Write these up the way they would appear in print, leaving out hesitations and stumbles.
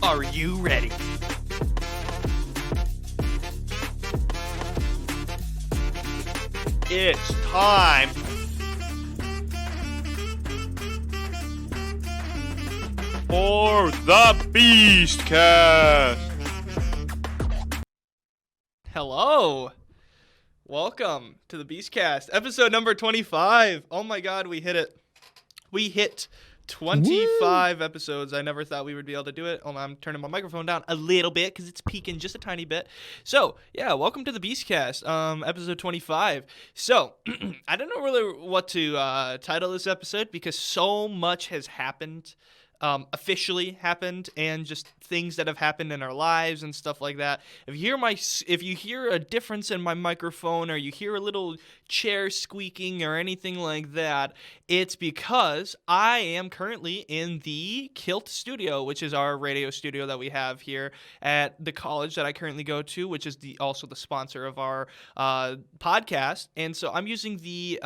Are you ready? It's time for the Beastcast. Hello. Welcome to the Beastcast, episode number 25. Oh my god, we hit it. We hit 25 episodes. I never thought we would be able to do it. I'm turning my microphone down a little bit because it's peaking just a tiny bit. So, yeah, welcome to the Beastcast, episode 25. So, I don't know really what to title this episode because so much has happened, officially happened, and just things that have happened in our lives and stuff like that. If you hear a difference in my microphone or you hear a little chair squeaking or anything like that, it's because I am currently in the KILT studio, which is our radio studio that we have here at the college that I currently go to, which is also the sponsor of our podcast. And so I'm using the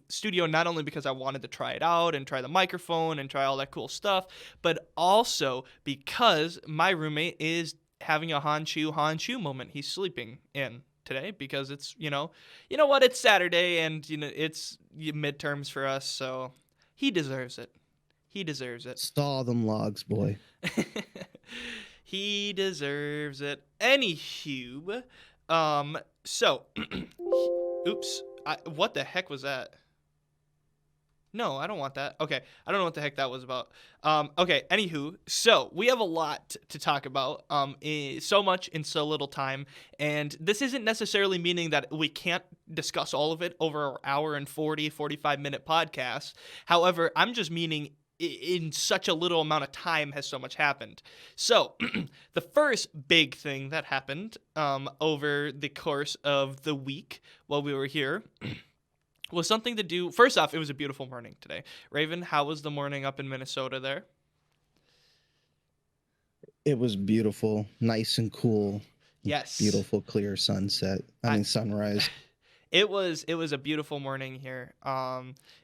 studio not only because I wanted to try it out and try the microphone and try all that cool stuff, but also because my roommate is having a Hanchu moment. He's sleeping in today because it's, you know what, it's Saturday and, it's midterms for us, so he deserves it. He deserves it. Saw them logs, boy. He deserves it. Anywho, so, oops, what the heck was that? No, I don't want that. Okay, I don't know what the heck that was about. Okay, anywho, so we have a lot to talk about, so much in so little time, and this isn't necessarily meaning that we can't discuss all of it over an hour and 45-minute podcast. However, I'm just meaning in such a little amount of time has so much happened. So, the first big thing that happened over the course of the week while we were here was something to do. First off, it was a beautiful morning today. Raven, how was the morning up in Minnesota there? It was beautiful, nice and cool. Yes. Beautiful, clear sunset. Sunrise. It was a beautiful morning here.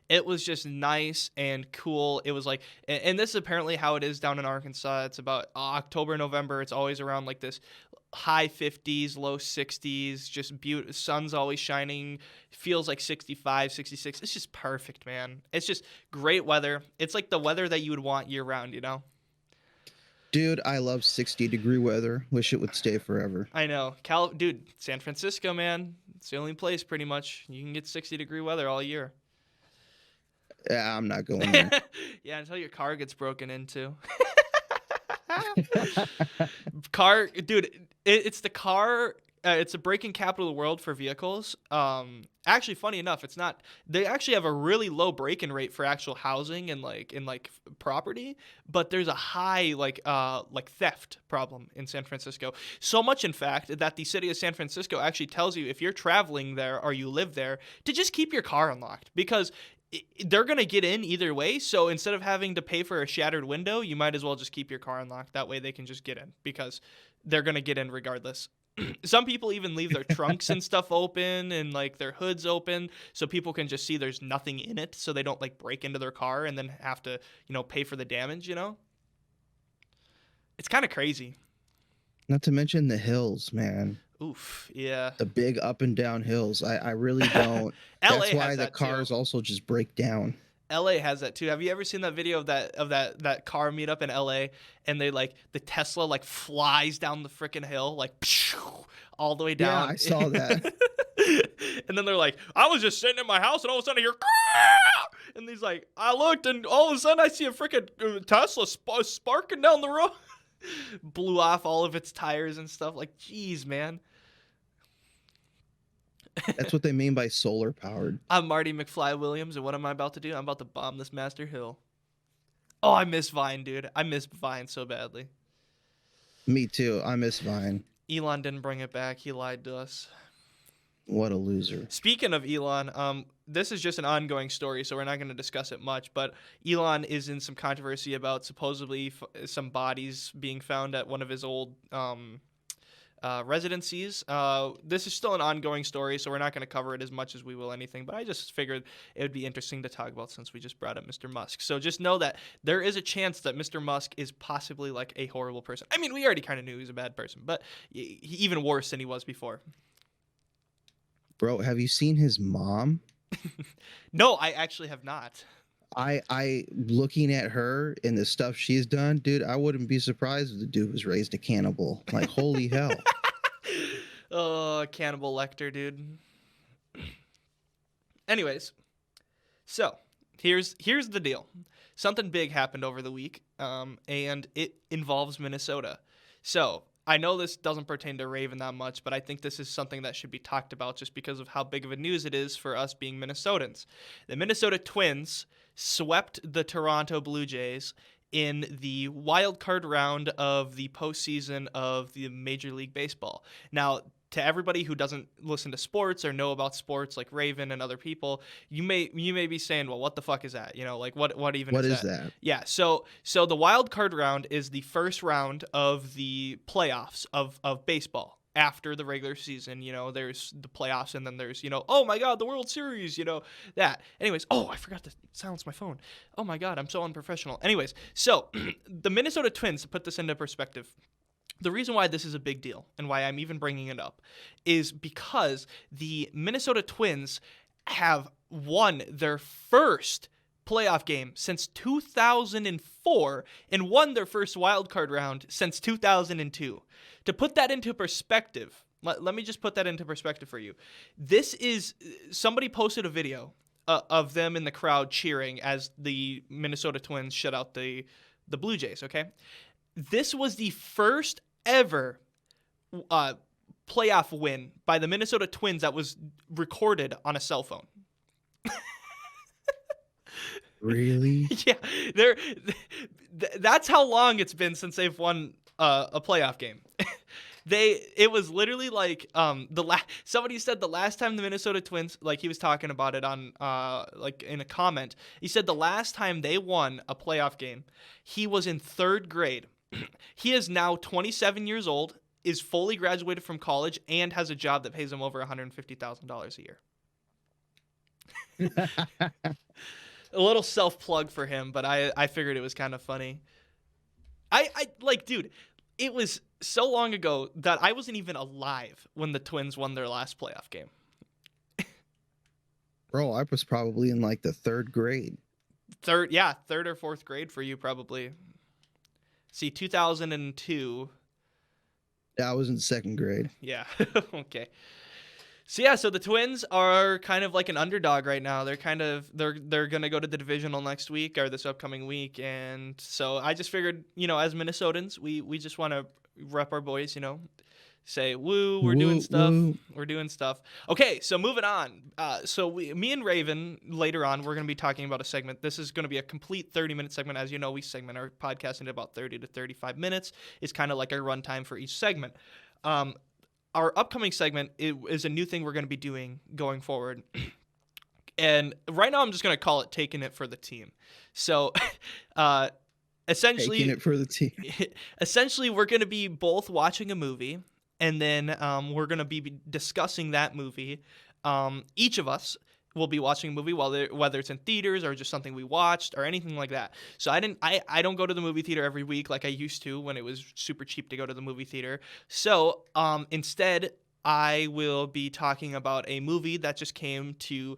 It was just nice and cool. It was like, and this is apparently how it is down in Arkansas. It's about October, November. It's always around like this high 50s, low 60s, just beautiful. Sun's always shining. Feels like 65, 66. It's just perfect, man. It's just great weather. It's like the weather that you would want year round, Dude, I love 60-degree weather. Wish it would stay forever. I know. Dude, San Francisco, man. It's the only place pretty much you can get 60-degree weather all year. Yeah, I'm not going there. Yeah, until your car gets broken into. Dude, it's the car. It's the break-in capital of the world for vehicles. Actually, funny enough, it's not. They actually have a really low break-in rate for actual housing and like property, but there's a high like theft problem in San Francisco. So much, in fact, that the city of San Francisco actually tells you if you're traveling there or you live there to just keep your car unlocked because they're going to get in either way. So instead of having to pay for a shattered window, you might as well just keep your car unlocked. That way they can just get in because they're going to get in regardless. Some people even leave their trunks and stuff open and like their hoods open so people can just see there's nothing in it so they don't like break into their car and then have to, pay for the damage, It's kind of crazy. Not to mention the hills, man. Oof, yeah. The big up and down hills. I really don't. That's why the cars also just break down. LA has that too. Have you ever seen that video of that car meetup in LA and they the Tesla flies down the freaking hill all the way down? Yeah, I saw that. And then they're like, I was just sitting in my house and all of a sudden I hear and he's like, I looked and all of a sudden I see a freaking Tesla sparking down the road. Blew off all of its tires and stuff. Like, geez, man. That's what they mean by solar powered. I'm Marty McFly Williams, and what am I about to do? I'm about to bomb this Master Hill. Oh, I miss Vine, dude. I miss Vine so badly. Me too. I miss Vine. Elon didn't bring it back. He lied to us. What a loser. Speaking of Elon, this is just an ongoing story, so we're not going to discuss it much, but Elon is in some controversy about supposedly some bodies being found at one of his old residencies. This is still an ongoing story, so we're not going to cover it as much as we will anything, but I just figured it would be interesting to talk about since we just brought up Mr. Musk. So just know that there is a chance that Mr. Musk is possibly like a horrible person. I mean, we already kind of knew he was a bad person, but even worse than he was before. Bro, have you seen his mom? No, I actually have not. I looking at her and the stuff she's done, dude, I wouldn't be surprised if the dude was raised a cannibal. Like, holy hell. Oh, Cannibal Lecter, dude. Anyways, so here's the deal. Something big happened over the week, and it involves Minnesota. So I know this doesn't pertain to Raven that much, but I think this is something that should be talked about just because of how big of a news it is for us being Minnesotans. The Minnesota Twins swept the Toronto Blue Jays in the wild card round of the postseason of the Major League Baseball. Now, to everybody who doesn't listen to sports or know about sports like Raven and other people, you may be saying, well, what the fuck is that? You know, like what even is that? Yeah, so the wild card round is the first round of the playoffs of baseball. After the regular season, you know, there's the playoffs, and then there's, you know, oh my God, the World Series, you know, that. Anyways, oh, I forgot to silence my phone. Oh my God, I'm so unprofessional. Anyways, so the Minnesota Twins, to put this into perspective, the reason why this is a big deal and why I'm even bringing it up is because the Minnesota Twins have won their first playoff game since 2004 and won their first wild card round since 2002. To put that into perspective, let me just put that into perspective for you. This is, somebody posted a video of them in the crowd cheering as the Minnesota Twins shut out the Blue Jays, okay? This was the first ever playoff win by the Minnesota Twins that was recorded on a cell phone. Really? Yeah, that's how long it's been since they've won a playoff game. It was literally like somebody said the last time the Minnesota Twins, like he was talking about it on like in a comment, he said the last time they won a playoff game, he was in 3rd grade. He is now 27 years old, is fully graduated from college, and has a job that pays him over $150,000 a year. A little self-plug for him, but I figured it was kind of funny. I like, dude, it was so long ago that I wasn't even alive when the Twins won their last playoff game. Bro, I was probably in like the 3rd grade. 3rd or 4th grade for you probably. See, 2002. Yeah, I was in 2nd grade. Yeah, okay. So yeah, so the Twins are kind of like an underdog right now. They're gonna go to the divisional next week or this upcoming week, and so I just figured, you know, as Minnesotans, we just want to rep our boys, you know, say woo, we're doing stuff, we're doing stuff. Okay, so moving on. Me and Raven later on, we're gonna be talking about a segment. This is gonna be a complete 30-minute segment. As you know, we segment our podcast into about 30 to 35 minutes. It's kind of like our runtime for each segment. Our upcoming segment is a new thing we're going to be doing going forward. And right now I'm just going to call it Taking It for the Team. So essentially, Taking It for the Team. Essentially, we're going to be both watching a movie, and then we're going to be discussing that movie. Each of us will be watching a movie, whether it's in theaters or just something we watched or anything like that. So I don't go to the movie theater every week like I used to when it was super cheap to go to the movie theater. So instead, I will be talking about a movie that just came to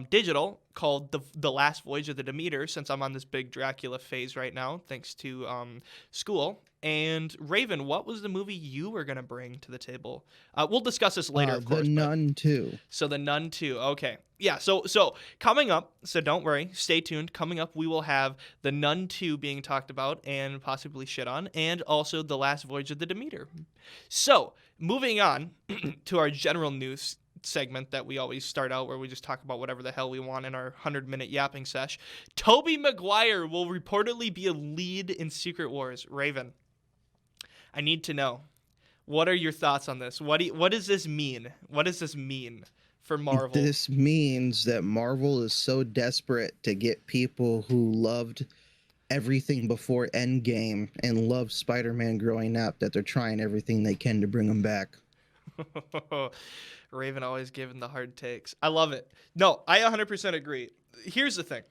digital called The Last Voyage of the Demeter, since I'm on this big Dracula phase right now, thanks to school. And Raven, what was the movie you were going to bring to the table? We'll discuss this later, of course. The Nun 2. So The Nun 2. Okay. Yeah, so coming up, so don't worry, stay tuned. Coming up, we will have The Nun 2 being talked about and possibly shit on, and also The Last Voyage of the Demeter. So, moving on to our general news segment that we always start out, where we just talk about whatever the hell we want in our 100-minute yapping sesh. Tobey Maguire will reportedly be a lead in Secret Wars. Raven, I need to know, What are your thoughts on this? What does this mean? What does this mean for Marvel? This means that Marvel is so desperate to get people who loved everything before Endgame and loved Spider-Man growing up that they're trying everything they can to bring him back. Raven always giving the hard takes. I love it. No, I 100% agree. Here's the thing.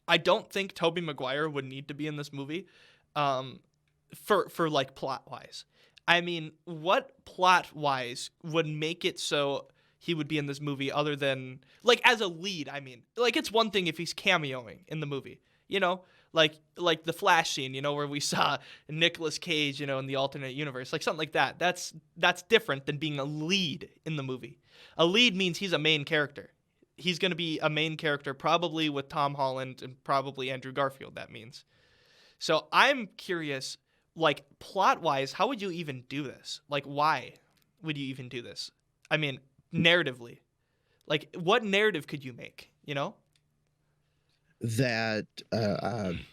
I don't think Tobey Maguire would need to be in this movie for like plot-wise. I mean, what plot-wise would make it so he would be in this movie other than, like, as a lead? I mean, like, it's one thing if he's cameoing in the movie, you know? Like the Flash scene, you know, where we saw Nicolas Cage, you know, in the alternate universe, like something like that. That's different than being a lead in the movie. A lead means he's a main character. He's going to be a main character probably with Tom Holland and probably Andrew Garfield, that means. So I'm curious, like, plot-wise, how would you even do this? Like, why would you even do this? I mean, narratively. Like, what narrative could you make, you know? That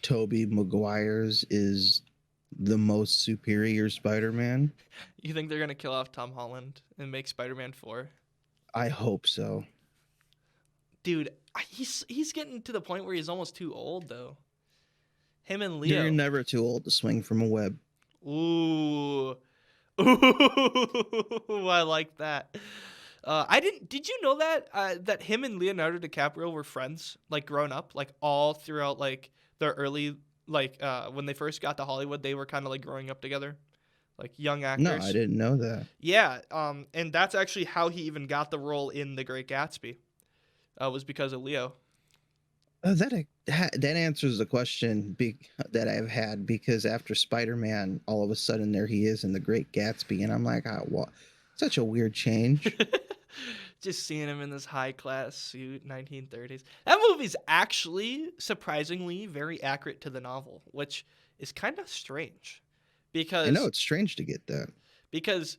Tobey Maguire's is the most superior Spider-Man. You think they're going to kill off Tom Holland and make Spider-Man 4? I hope so. Dude, he's getting to the point where he's almost too old, though. Him and Leo. You're never too old to swing from a web. Ooh. Ooh, I like that. Did you know that him and Leonardo DiCaprio were friends, like, growing up, like, all throughout, like, their early, like, when they first got to Hollywood, they were kind of, like, growing up together, like, young actors. No, I didn't know that. Yeah, and that's actually how he even got the role in The Great Gatsby, was because of Leo. That answers the question that I've had, because after Spider-Man, all of a sudden there he is in The Great Gatsby, and I'm like, oh, what? Such a weird change. Just seeing him in this high-class suit, 1930s. That movie's actually surprisingly very accurate to the novel, which is kind of strange. Because I know it's strange to get that. Because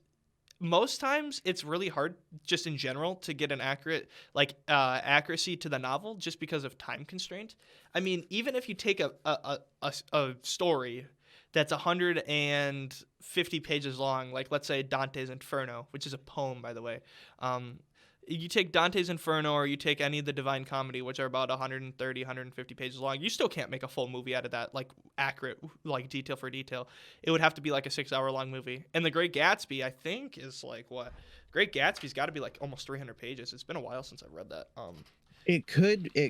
most times it's really hard, just in general, to get an accurate, like, accuracy to the novel, just because of time constraint. I mean, even if you take a story that's 150 pages long, like, let's say Dante's Inferno, which is a poem, by the way. You take Dante's Inferno, or you take any of the Divine Comedy, which are about 130, 150 pages long, you still can't make a full movie out of that, like, accurate, like, detail for detail. It would have to be like a 6-hour-long movie. And The Great Gatsby, I think, is like, what? Great Gatsby's got to be like almost 300 pages. It's been a while since I read that. It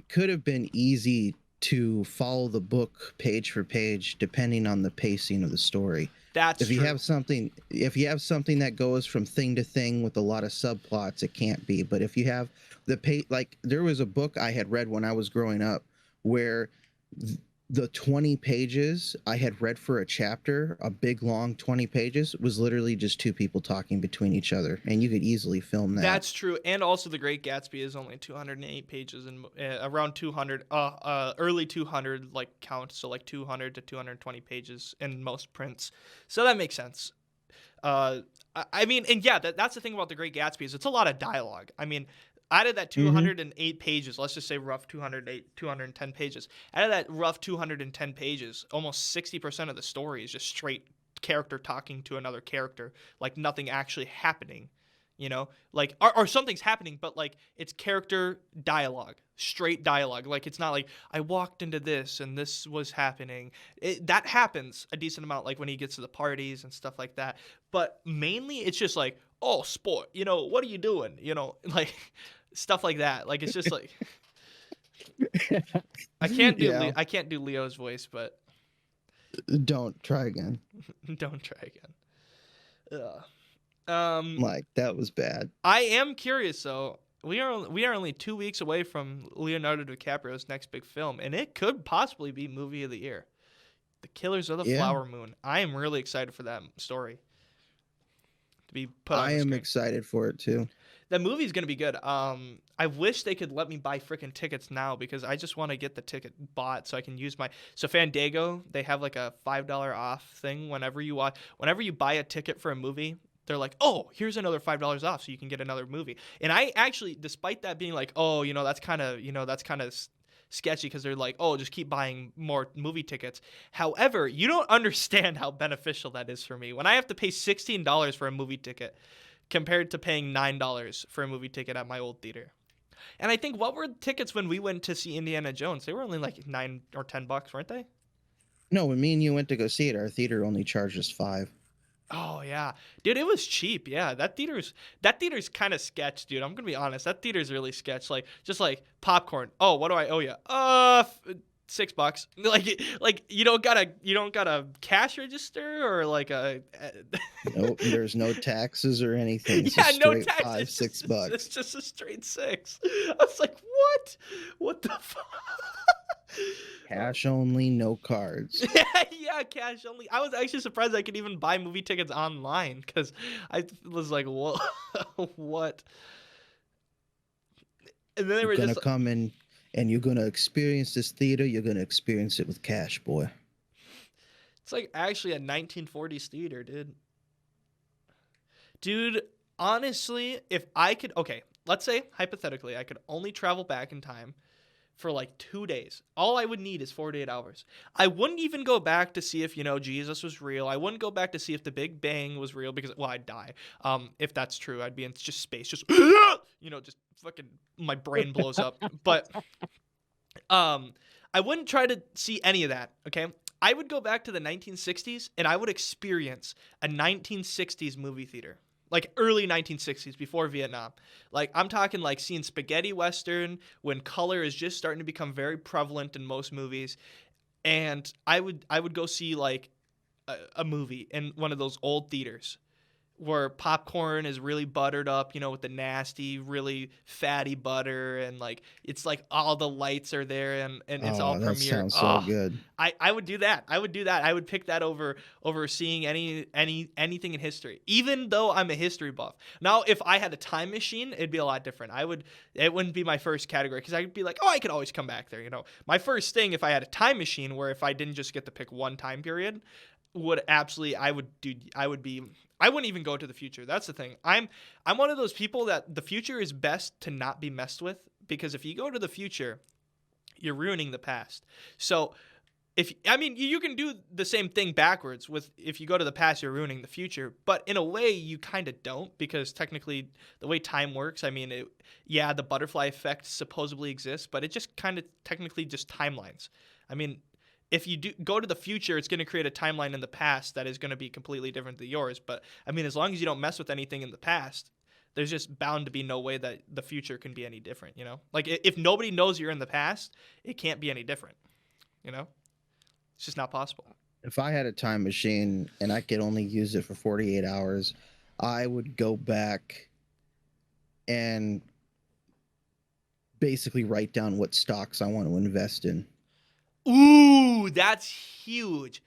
could have been easy to follow the book page for page, depending on the pacing of the story. That's if you true. have something that goes from thing to thing with a lot of subplots, it can't be. But if you have like, there was a book I had read when I was growing up where the 20 pages I had read for a chapter, a big long 20 pages, was literally just two people talking between each other, and you could easily film that. That's true. And also The Great Gatsby is only 208 pages, and around 200, early 200, like, count, so like 200 to 220 pages in most prints. So that makes sense. I mean, and yeah, that's the thing about The Great Gatsby, is it's a lot of dialogue. I mean, out of that 208 pages, let's just say rough 210 pages. Out of that rough 210 pages, almost 60% of the story is just straight character talking to another character, like nothing actually happening, you know? Like, or something's happening, but, like, it's character dialogue, straight dialogue. Like, it's not like, I walked into this and this was happening. That happens a decent amount, like when he gets to the parties and stuff like that. But mainly it's just like, oh, sport, you know, what are you doing? You know, like, stuff like that. Like, it's just like, I can't do Leo's voice, but don't try again. Don't try again. Like, that was bad. I am curious though. We are only 2 weeks away from Leonardo DiCaprio's next big film, and it could possibly be movie of the year, The Killers of the Flower Moon. I am really excited for that story to be put on the screen. Excited for it too. That movie's gonna be good. I wish they could let me buy freaking tickets now, because I just want to get the ticket bought so I can use my. So Fandango, they have like a $5 off thing whenever you buy a ticket for a movie. They're like, oh, here's another $5 off, so you can get another movie. And I actually, despite that being like, oh, you know, that's kind of sketchy because they're like, oh, just keep buying more movie tickets. However, you don't understand how beneficial that is for me. When I have to pay $16 for a movie ticket compared to paying $9 for a movie ticket at my old theater. And I think, what were tickets when we went to see Indiana Jones? They were only like $9 or $10, weren't they? No, when me and you went to go see it, our theater only charged us $5. Oh yeah, dude, it was cheap. Yeah, that theater's kind of sketch, dude. I'm gonna be honest. That theater's really sketch. Like, just like popcorn. Oh, what do I owe you? $6. Like you don't got a cash register or like a. Nope, there's no taxes or anything. It's Yeah, a no straight taxes. $5-6. It's just a straight $6. I was like, what? What the fuck? Cash only, no cards. Yeah, cash only. I was actually surprised I could even buy movie tickets online because I was like, "What? What?" And then they were You're gonna just come in and you're gonna experience this theater. You're gonna experience it with cash, boy. It's like actually a 1940s theater, dude. Dude, honestly, if I could, okay, let's say hypothetically, I could only travel back in time for like 2 days. All I would need is 48 hours. I wouldn't even go back to see if, Jesus was real. I wouldn't go back to see if the Big Bang was real because, well, I'd die. If that's true, I'd be in just space, just, just fucking, my brain blows up. But, I wouldn't try to see any of that, okay? I would go back to the 1960s and I would experience a 1960s movie theater. Like early 1960s, before Vietnam. Like, I'm talking like seeing spaghetti western when color is just starting to become very prevalent in most movies. And I would go see like a movie in one of those old theaters where popcorn is really buttered up, with the nasty, really fatty butter, and like it's like all the lights are there and it's all that premiere. sounds so good. I would do that. I would pick that over seeing anything in history, even though I'm a history buff. Now, if I had a time machine, it'd be a lot different. It wouldn't be my first category because I'd be like, oh, I could always come back there. My first thing, if I had a time machine, where if I didn't just get to pick one time period, I wouldn't even go to the future. That's the thing. I'm one of those people that the future is best to not be messed with, because if you go to the future, you're ruining the past. So you can do the same thing backwards. If you go to the past, you're ruining the future. But in a way, you kind of don't, because technically the way time works, the butterfly effect supposedly exists, but it just kind of technically just timelines. If you do go to the future, it's going to create a timeline in the past that is going to be completely different than yours. But as long as you don't mess with anything in the past, there's just bound to be no way that the future can be any different. Like if nobody knows you're in the past, it can't be any different. It's just not possible. If I had a time machine and I could only use it for 48 hours, I would go back and basically write down what stocks I want to invest in. Ooh, that's huge.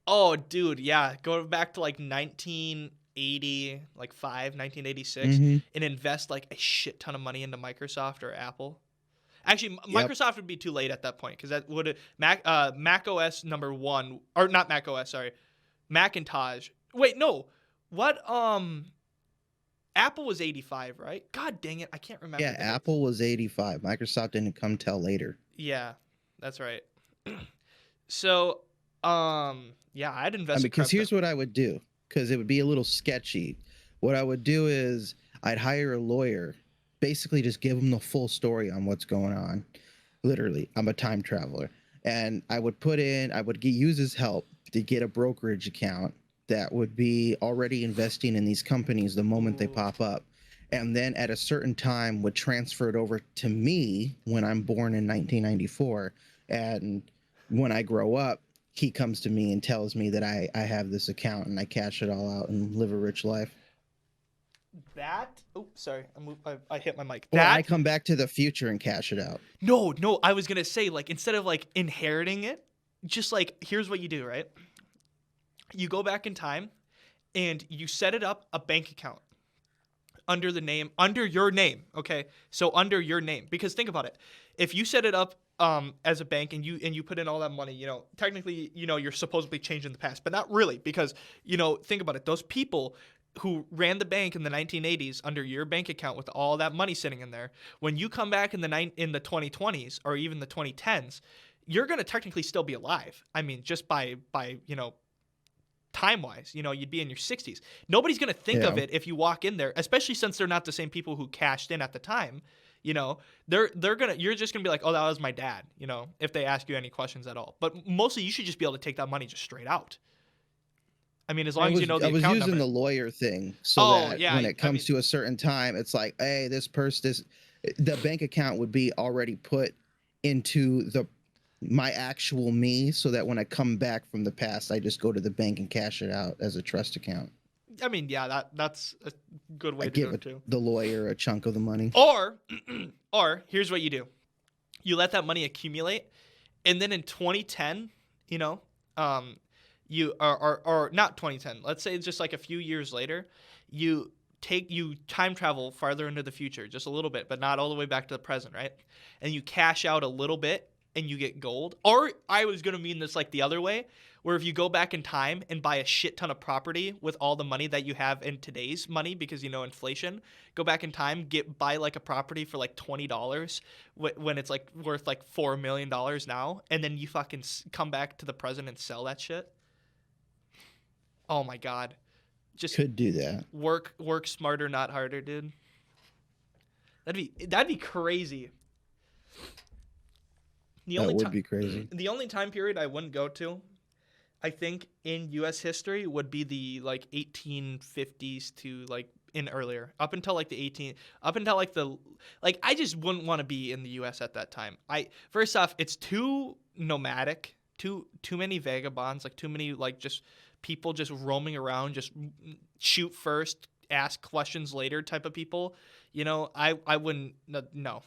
Oh, dude, yeah. Go back to like 1986 and invest like a shit ton of money into Microsoft or Apple. Actually, Microsoft would be too late at that point, because that would Mac OS #1, or not Mac OS, sorry, Macintosh. Wait, no, what? Apple was 85, right? God dang it, I can't remember. Yeah, Apple was 85. Microsoft didn't come till later. Yeah, that's right. So, I'd invest. Because here's what I would do, because it would be a little sketchy. What I would do is I'd hire a lawyer, basically just give him the full story on what's going on. Literally, I'm a time traveler, and I would use his help to get a brokerage account that would be already investing in these companies the moment they pop up. And then at a certain time would transfer it over to me when I'm born in 1994. And when I grow up, he comes to me and tells me that I have this account, and I cash it all out and live a rich life. Sorry, I hit my mic. Or I come back to the future and cash it out. No, I was going to say, like, instead of like inheriting it, just like, here's what you do, right? You go back in time and you set it up a bank account under your name. Okay. So under your name, because think about it. If you set it up as a bank and you put in all that money, technically, you're supposedly changing the past, but not really, because, think about it. Those people, who ran the bank in the 1980s under your bank account with all that money sitting in there, when you come back in the 2020s or even the 2010s, you're going to technically still be alive. I mean, just by time-wise, you'd be in your 60s. Nobody's going to think of it if you walk in there, especially since they're not the same people who cashed in at the time. You're just gonna be like, oh, that was my dad, if they ask you any questions at all. But mostly you should just be able to take that money just straight out. I mean, as long as you know the account number. I was using the lawyer thing when it comes to a certain time, it's like, hey, the bank account would be already put into my actual me, so that when I come back from the past, I just go to the bank and cash it out as a trust account. I mean, yeah, that's a good way to do it too. The lawyer a chunk of the money. Or here's what you do: you let that money accumulate, and then in 2010, you or not 2010. Let's say it's just like a few years later, you time travel farther into the future, just a little bit, but not all the way back to the present, right? And you cash out a little bit, and you get gold. Or I was gonna mean this like the other way, where if you go back in time and buy a shit ton of property with all the money that you have in today's money, because inflation, go back in time, buy like a property for like $20 when it's like worth like $4 million now, and then you fucking come back to the present and sell that shit. Oh my god, just could do that. Work smarter, not harder, dude. That'd be crazy. That would be crazy. The only time period I wouldn't go to, I think, in U.S. history would be the like 1850s to like in earlier, up until like I just wouldn't want to be in the U.S. at that time. First off, it's too nomadic, too many vagabonds, like too many like just people just roaming around, just shoot first, ask questions later type of people. I wouldn't. No.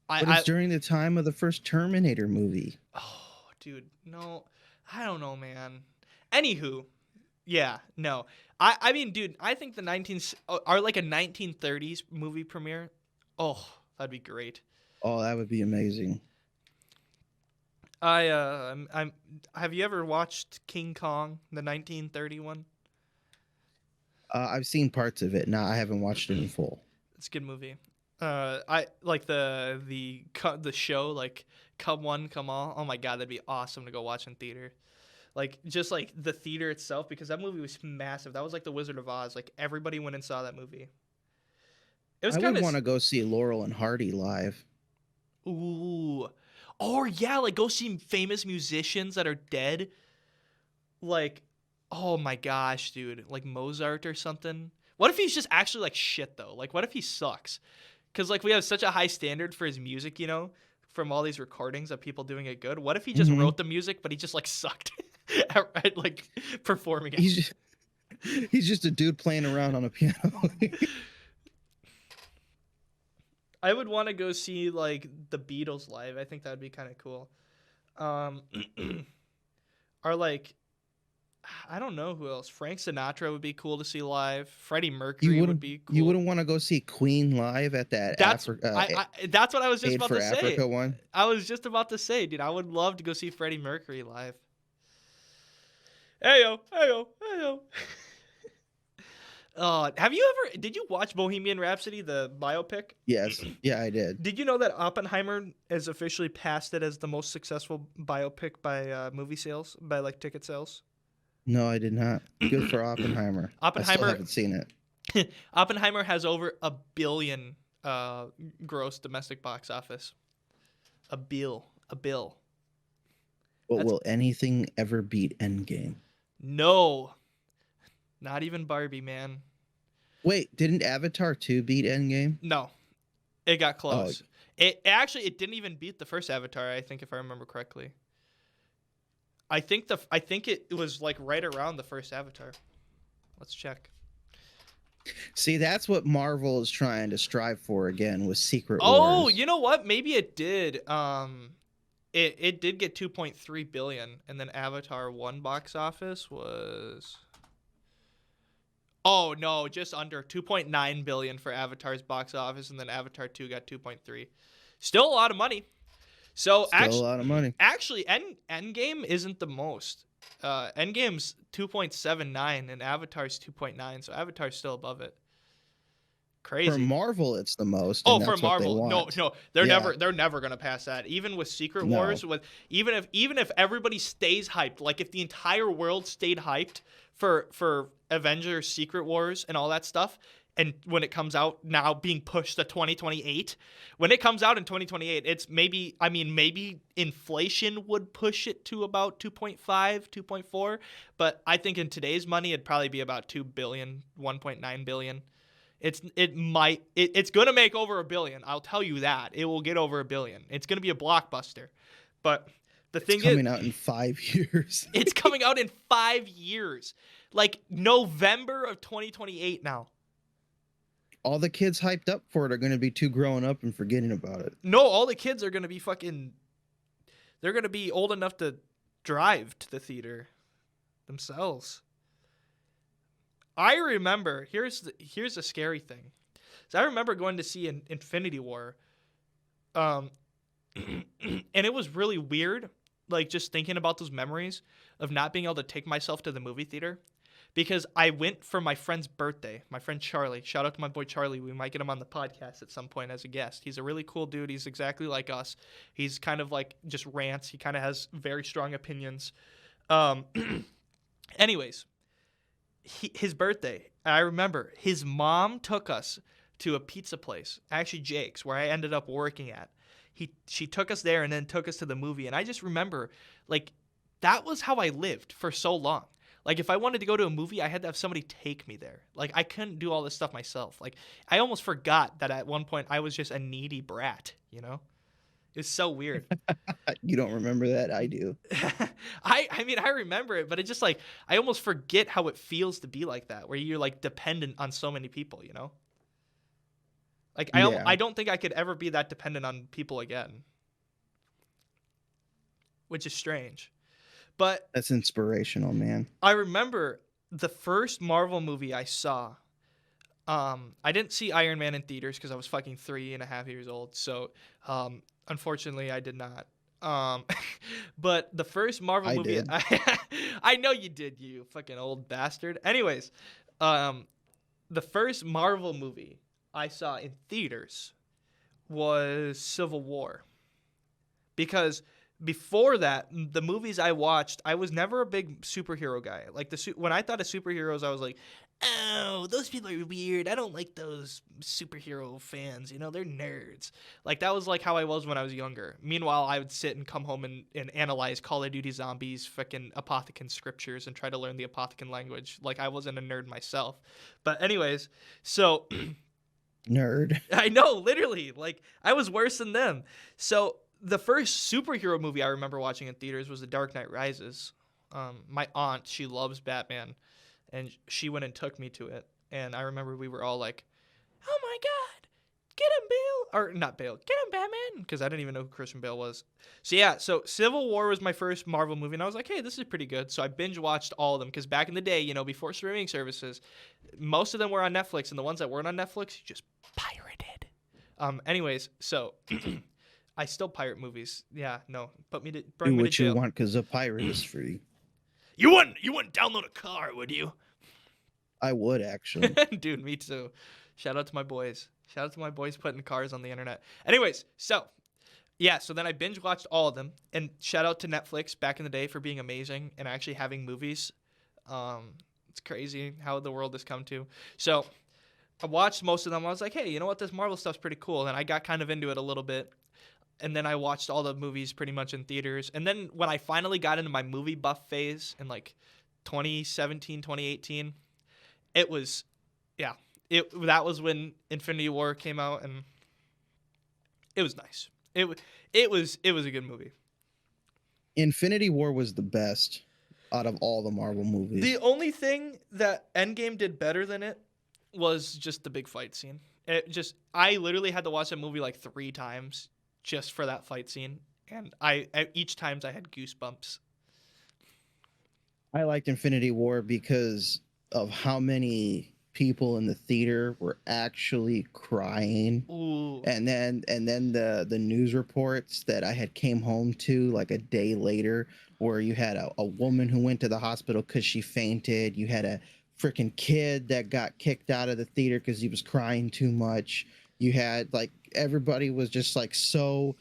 But it's during the time of the first Terminator movie. Oh, dude, no. I don't know, man. Anywho, yeah, no. I mean, dude, I think the 1930s movie premiere. Oh, that'd be great. Oh, that would be amazing. Have you ever watched King Kong, the 1931? I've seen parts of it. No, I haven't watched it in full. It's a good movie. I like the show, like Come One, Come All. Oh my god, that'd be awesome to go watch in theater. Like just like the theater itself, because that movie was massive. That was like the Wizard of Oz. Like everybody went and saw that movie. I would want to go see Laurel and Hardy live. Ooh, or yeah, like go see famous musicians that are dead. Like, oh my gosh, dude, like Mozart or something. What if he's just actually like shit though? Like, what if he sucks? Because like we have such a high standard for his music, from all these recordings of people doing it good. What if he just wrote the music, but he just like sucked at like performing it? He's just a dude playing around on a piano. I would want to go see like the Beatles live. I think that would be kind of cool. Or like, I don't know who else. Frank Sinatra would be cool to see live. Freddie Mercury would be cool. You wouldn't want to go see Queen live at that that's what I was just about to say. Africa one? I was just about to say, dude, I would love to go see Freddie Mercury live. Heyo, heyo, heyo. Did you watch Bohemian Rhapsody, the biopic? Yes. Yeah, I did. Did you know that Oppenheimer has officially passed it as the most successful biopic by movie sales, by like ticket sales? No, I did not. Good for Oppenheimer. I still haven't seen it. Oppenheimer has over $1 billion gross domestic box office. A bill. But will anything ever beat Endgame? No. Not even Barbie, man. Wait, didn't Avatar 2 beat Endgame? No. It got close. It didn't even beat the first Avatar, I think, if I remember correctly. I think it was like right around the first Avatar. Let's check. See, that's what Marvel is trying to strive for again with Secret Wars. Oh, you know what? Maybe it did. It did get 2.3 billion, and then Avatar 1 box office was. Oh no, just under 2.9 billion for Avatar's box office, and then Avatar 2 got 2.3. Still a lot of money. So a lot of money. Actually, Endgame isn't the most. Endgame's 2.79 and Avatar's 2.9, so Avatar's still above it. Crazy. For Marvel, it's the most. Oh, And for that's what they Marvel, want. no, they're never gonna pass that. Even with Secret No. Wars, with even if everybody stays hyped, like if the entire world stayed hyped for Avengers, Secret Wars, and all that stuff, and when it comes out now being pushed to 2028, when it comes out in 2028, it's maybe inflation would push it to about 2.5, 2.4, but I think in today's money it'd probably be about 2 billion, 1.9 billion. It's gonna make over $1 billion. I'll tell you that. It will get over $1 billion. It's gonna be a blockbuster. But the thing is, coming out in 5 years. it's coming out in 5 years, like November of 2028 now. All the kids hyped up for it are going to be too grown up and forgetting about it. No, all the kids are gonna be they're gonna be old enough to drive to the theater themselves. I remember, here's the scary thing. So I remember going to see an Infinity War, and it was really weird, like just thinking about those memories of not being able to take myself to the movie theater, because I went for my friend's birthday, my friend Charlie. Shout out to my boy Charlie. We might get him on the podcast at some point as a guest. He's a really cool dude. He's exactly like us. He's kind of like just rants. He kind of has very strong opinions. Anyways. His birthday, I remember his mom took us to a pizza place, actually Jake's, where I ended up working at. She took us there and then took us to the movie, and I just remember, like, that was how I lived for so long. Like, if I wanted to go to a movie, I had to have somebody take me there. Like, I couldn't do all this stuff myself. Like, I almost forgot that at one point I was just a needy brat, you know? It's so weird. You don't remember that? I do. I mean, I remember it, but it's just like I almost forget how it feels to be like that, where you're like dependent on so many people, you know? Like I don't think I could ever be that dependent on people again, which is strange. But that's inspirational, man. I remember the first Marvel movie I saw. I didn't see Iron Man in theaters because I was fucking 3.5 years old. So, unfortunately, I did not. But the first Marvel movie, did. I know you did, you fucking old bastard. Anyways, the first Marvel movie I saw in theaters was Civil War. Because before that, the movies I watched, I was never a big superhero guy. Like when I thought of superheroes, I was like, oh, those people are weird. I don't like those superhero fans. You know, they're nerds. Like, that was like how I was when I was younger. Meanwhile, I would sit and come home and analyze Call of Duty Zombies, frickin' Apothecan scriptures, and try to learn the Apothecan language. Like, I wasn't a nerd myself. But anyways, so... Nerd. I know, literally. Like, I was worse than them. So, the first superhero movie I remember watching in theaters was The Dark Knight Rises. My aunt, she loves Batman. And she went and took me to it. And I remember we were all like, oh my God, get him, Bale. Or not Bale, get him, Batman. Because I didn't even know who Christian Bale was. So yeah, so Civil War was my first Marvel movie. And I was like, hey, this is pretty good. So I binge watched all of them. Because back in the day, you know, before streaming services, most of them were on Netflix. And the ones that weren't on Netflix, you just pirated. Anyways, so I still pirate movies. Yeah, no. Bring me to jail. Do what you want because a pirate is free. You wouldn't download a car, would you? I would, actually. Dude, me too. Shout out to my boys. Shout out to my boys putting cars on the internet. Anyways, so then I binge watched all of them. And shout out to Netflix back in the day for being amazing and actually having movies. It's crazy how the world has come to. So I watched most of them. I was like, hey, you know what? This Marvel stuff's pretty cool. And I got kind of into it a little bit. And then I watched all the movies pretty much in theaters. And then when I finally got into my movie buff phase in like 2017, 2018, that was when Infinity War came out, and it was nice. It was a good movie. Infinity War was the best out of all the Marvel movies. The only thing that Endgame did better than it was just the big fight scene. I literally had to watch that movie like 3 times. Just for that fight scene, and each time I had goosebumps. I liked Infinity War because of how many people in the theater were actually crying. Ooh. And then the news reports that I had came home to like a day later where you had a woman who went to the hospital because she fainted. You had a freaking kid that got kicked out of the theater because he was crying too much. You had like everybody was just like so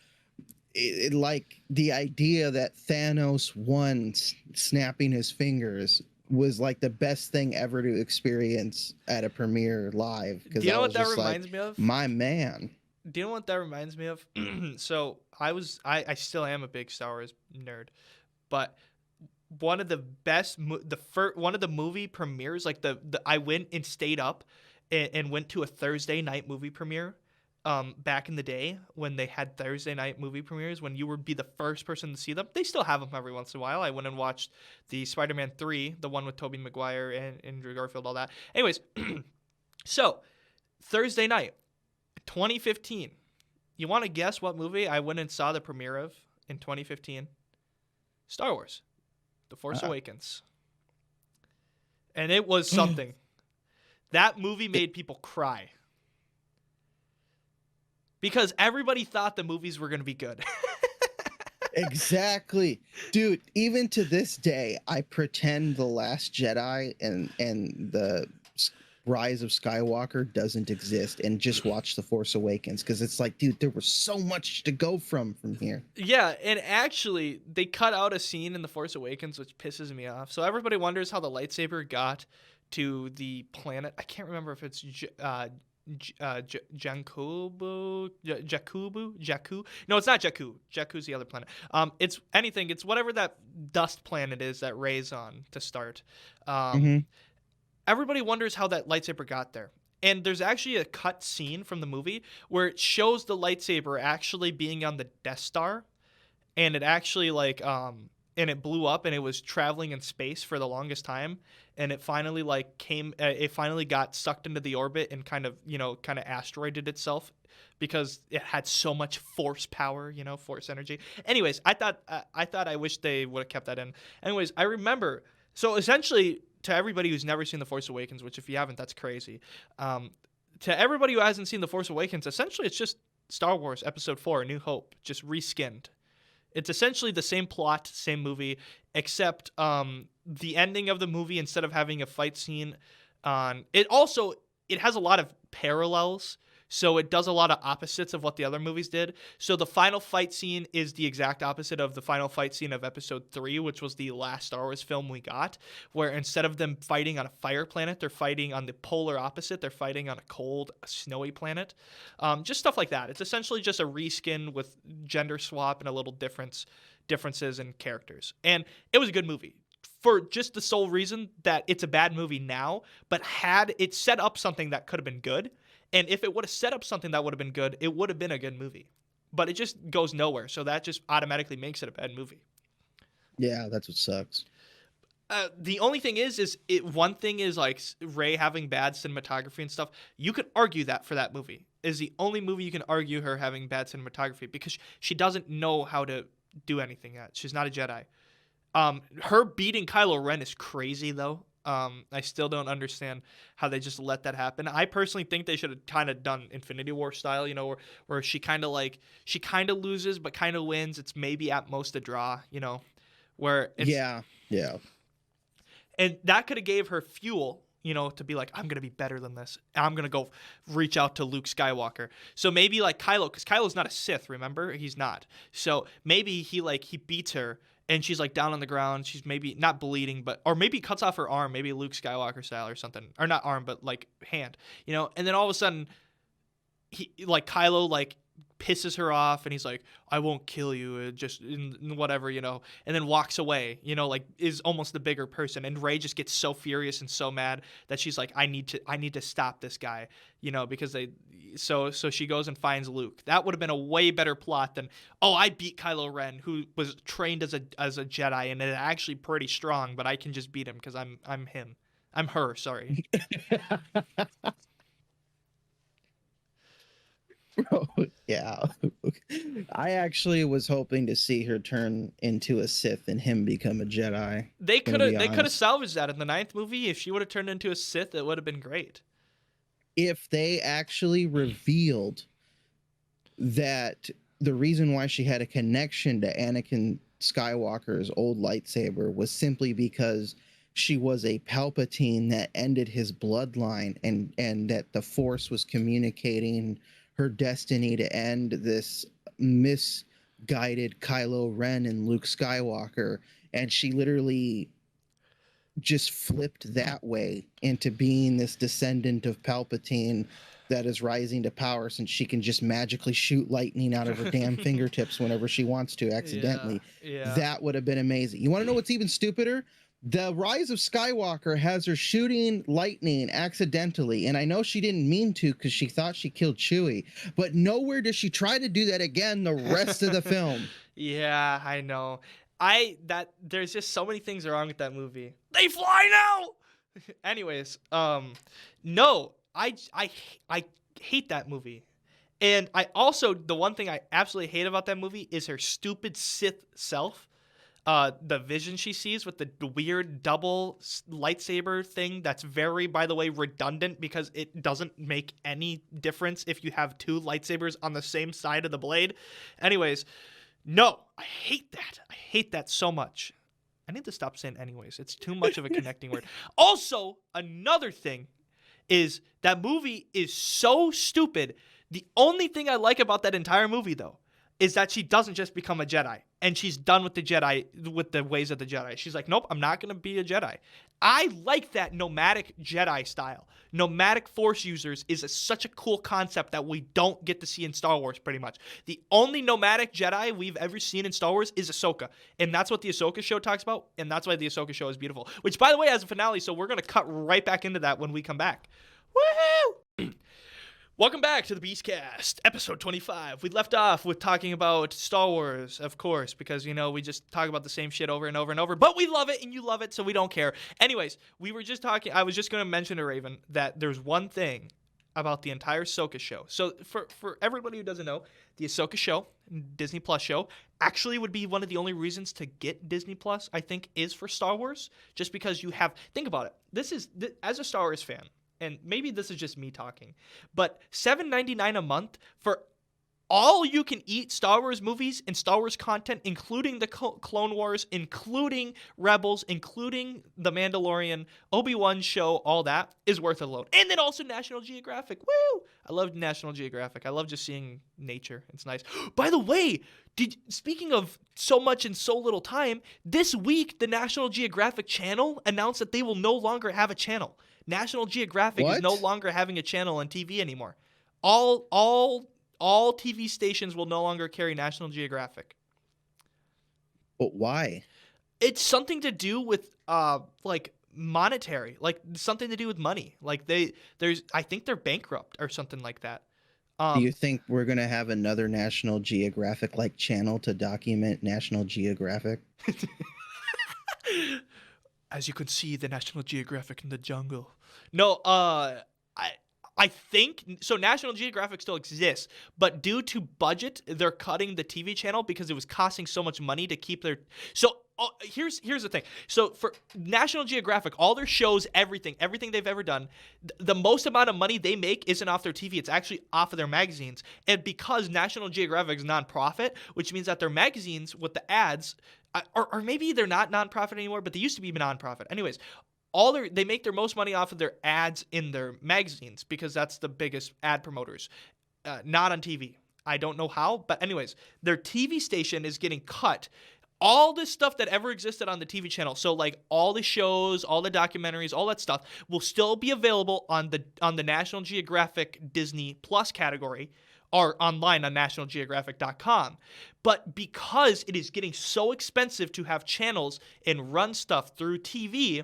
like the idea that Thanos won snapping his fingers was like the best thing ever to experience at a premiere live. Do you know what that reminds me of? My man. Do you know what that reminds me of? So I still am a big Star Wars nerd, but one of the best one of the movie premieres, like the I went and stayed up and went to a Thursday night movie premiere. Back in the day when they had Thursday night movie premieres, when you would be the first person to see them. They still have them every once in a while. I went and watched the Spider-Man 3, the one with Tobey Maguire and Andrew Garfield, all that. Anyways, so Thursday night, 2015. You want to guess what movie I went and saw the premiere of in 2015? Star Wars, The Force Awakens. And it was something. That movie made people cry. Because everybody thought the movies were going to be good. Exactly. Dude, even to this day, I pretend The Last Jedi and the Rise of Skywalker doesn't exist and just watch The Force Awakens, because it's like, dude, there was so much to go from here. Yeah, and actually, they cut out a scene in The Force Awakens, which pisses me off. So everybody wonders how the lightsaber got to the planet. I can't remember if it's Jakku. No, it's not Jakku. Jakku's the other planet. It's anything. It's whatever that dust planet is that Rey's on to start. Everybody wonders how that lightsaber got there. And there's actually a cut scene from the movie where it shows the lightsaber actually being on the Death Star, and it actually and it blew up and it was traveling in space for the longest time, and it finally it finally got sucked into the orbit and kind of asteroided itself because it had so much force power, force energy. Anyways, I wish they would have kept that in. Anyways, I remember, so essentially, to everybody who's never seen The Force Awakens, which if you haven't, that's crazy. To everybody who hasn't seen The Force Awakens, essentially it's just Star Wars Episode 4, A New Hope, just reskinned. It's essentially the same plot, same movie, except the ending of the movie, instead of having a fight scene it has a lot of parallels. So it does a lot of opposites of what the other movies did. So the final fight scene is the exact opposite of the final fight scene of Episode 3, which was the last Star Wars film we got, where instead of them fighting on a fire planet, they're fighting on the polar opposite. They're fighting on a cold, snowy planet. Just stuff like that. It's essentially just a reskin with gender swap and a little differences in characters. And it was a good movie, for just the sole reason that it's a bad movie now, but had it set up something that could have been good. And if it would have set up something that would have been good, it would have been a good movie. But it just goes nowhere, so that just automatically makes it a bad movie. Yeah, that's what sucks. The only thing one thing is like Rey having bad cinematography and stuff. You could argue that for that movie is the only movie you can argue her having bad cinematography, because she doesn't know how to do anything yet. She's not a Jedi. Her beating Kylo Ren is crazy though. I still don't understand how they just let that happen. I personally think they should have kind of done Infinity War style, where she kind of loses but kind of wins. It's maybe at most a draw, where it's, yeah. And that could have gave her fuel, to be like, I'm going to be better than this. I'm going to go reach out to Luke Skywalker. So maybe like Kylo, because Kylo's not a Sith, remember? He's not. So maybe he beats her, and she's like down on the ground. She's maybe not bleeding, or maybe cuts off her arm, maybe Luke Skywalker style or something. Or not arm, but like hand, and then all of a sudden Kylo pisses her off, and he's like, I won't kill you, just whatever, and then walks away, is almost the bigger person. And Rey just gets so furious and so mad that she's like, I need to stop this guy, because so she goes and finds Luke. That would have been a way better plot than, I beat Kylo Ren, who was trained as a Jedi and is actually pretty strong, but I can just beat him because I'm him. I'm her, sorry. Yeah. I actually was hoping to see her turn into a Sith and him become a Jedi. They could have salvaged that in the 9th movie. If she would have turned into a Sith, it would have been great. If they actually revealed that the reason why she had a connection to Anakin Skywalker's old lightsaber was simply because she was a Palpatine that ended his bloodline, and that the Force was communicating her destiny to end this misguided Kylo Ren and Luke Skywalker, and she literally just flipped that way into being this descendant of Palpatine that is rising to power, since she can just magically shoot lightning out of her damn fingertips whenever she wants to accidentally. Yeah. That would have been amazing. You want to know what's even stupider? The Rise of Skywalker has her shooting lightning accidentally, and I know she didn't mean to because she thought she killed Chewie, but nowhere does she try to do that again the rest of the film. Yeah, I know. There's just so many things wrong with that movie. They fly now. Anyways, no, I hate that movie. And I also, the one thing I absolutely hate about that movie is her stupid Sith self. The vision she sees with the weird double lightsaber thing that's very, by the way, redundant, because it doesn't make any difference if you have two lightsabers on the same side of the blade. Anyways, no, I hate that. I hate that so much. I need to stop saying anyways. It's too much of a connecting word. Also, another thing is that movie is so stupid. The only thing I like about that entire movie, though, is that she doesn't just become a Jedi, and she's done with the Jedi, with the ways of the Jedi. She's like, nope, I'm not going to be a Jedi. I like that nomadic Jedi style. Nomadic Force users is such a cool concept that we don't get to see in Star Wars, pretty much. The only nomadic Jedi we've ever seen in Star Wars is Ahsoka, and that's what the Ahsoka show talks about, and that's why the Ahsoka show is beautiful. Which, by the way, has a finale, so we're going to cut right back into that when we come back. Woohoo! Welcome back to the Beastcast, episode 25. We left off with talking about Star Wars, of course, because, you know, we just talk about the same shit over and over and over, but we love it and you love it, so we don't care. Anyways, we were just talking, I was just going to mention to Raven that there's one thing about the entire Ahsoka show. So for everybody who doesn't know, the Ahsoka show, Disney Plus show, actually would be one of the only reasons to get Disney Plus, I think, is for Star Wars, just because you have, think about it, as a Star Wars fan, and maybe this is just me talking, but $7.99 a month for all you can eat Star Wars movies and Star Wars content, including the Clone Wars, including Rebels, including The Mandalorian, Obi-Wan show, all that is worth a load. And then also National Geographic. Woo! I love National Geographic. I love just seeing nature. It's nice. By the way, speaking of so much in so little time, this week the National Geographic channel announced that they will no longer have a channel. National Geographic is no longer having a channel on TV anymore. All TV stations will no longer carry National Geographic. But why? It's something to do with like monetary, like something to do with money. Like I think they're bankrupt or something like that. Do you think we're gonna have another National Geographic like channel to document National Geographic? As you can see, the National Geographic in the jungle. No, I think so. National Geographic still exists, but due to budget, they're cutting the TV channel because it was costing so much money to keep their. So here's the thing. So for National Geographic, all their shows, everything they've ever done, the most amount of money they make isn't off their TV. It's actually off of their magazines. And because National Geographic is nonprofit, which means that their magazines with the ads, or maybe they're not nonprofit anymore, but they used to be nonprofit. Anyways. They make their most money off of their ads in their magazines because that's the biggest ad promoters, not on TV. I don't know how, but anyways, their TV station is getting cut. All this stuff that ever existed on the TV channel, so like all the shows, all the documentaries, all that stuff will still be available on the National Geographic Disney Plus category or online on nationalgeographic.com. But because it is getting so expensive to have channels and run stuff through TV,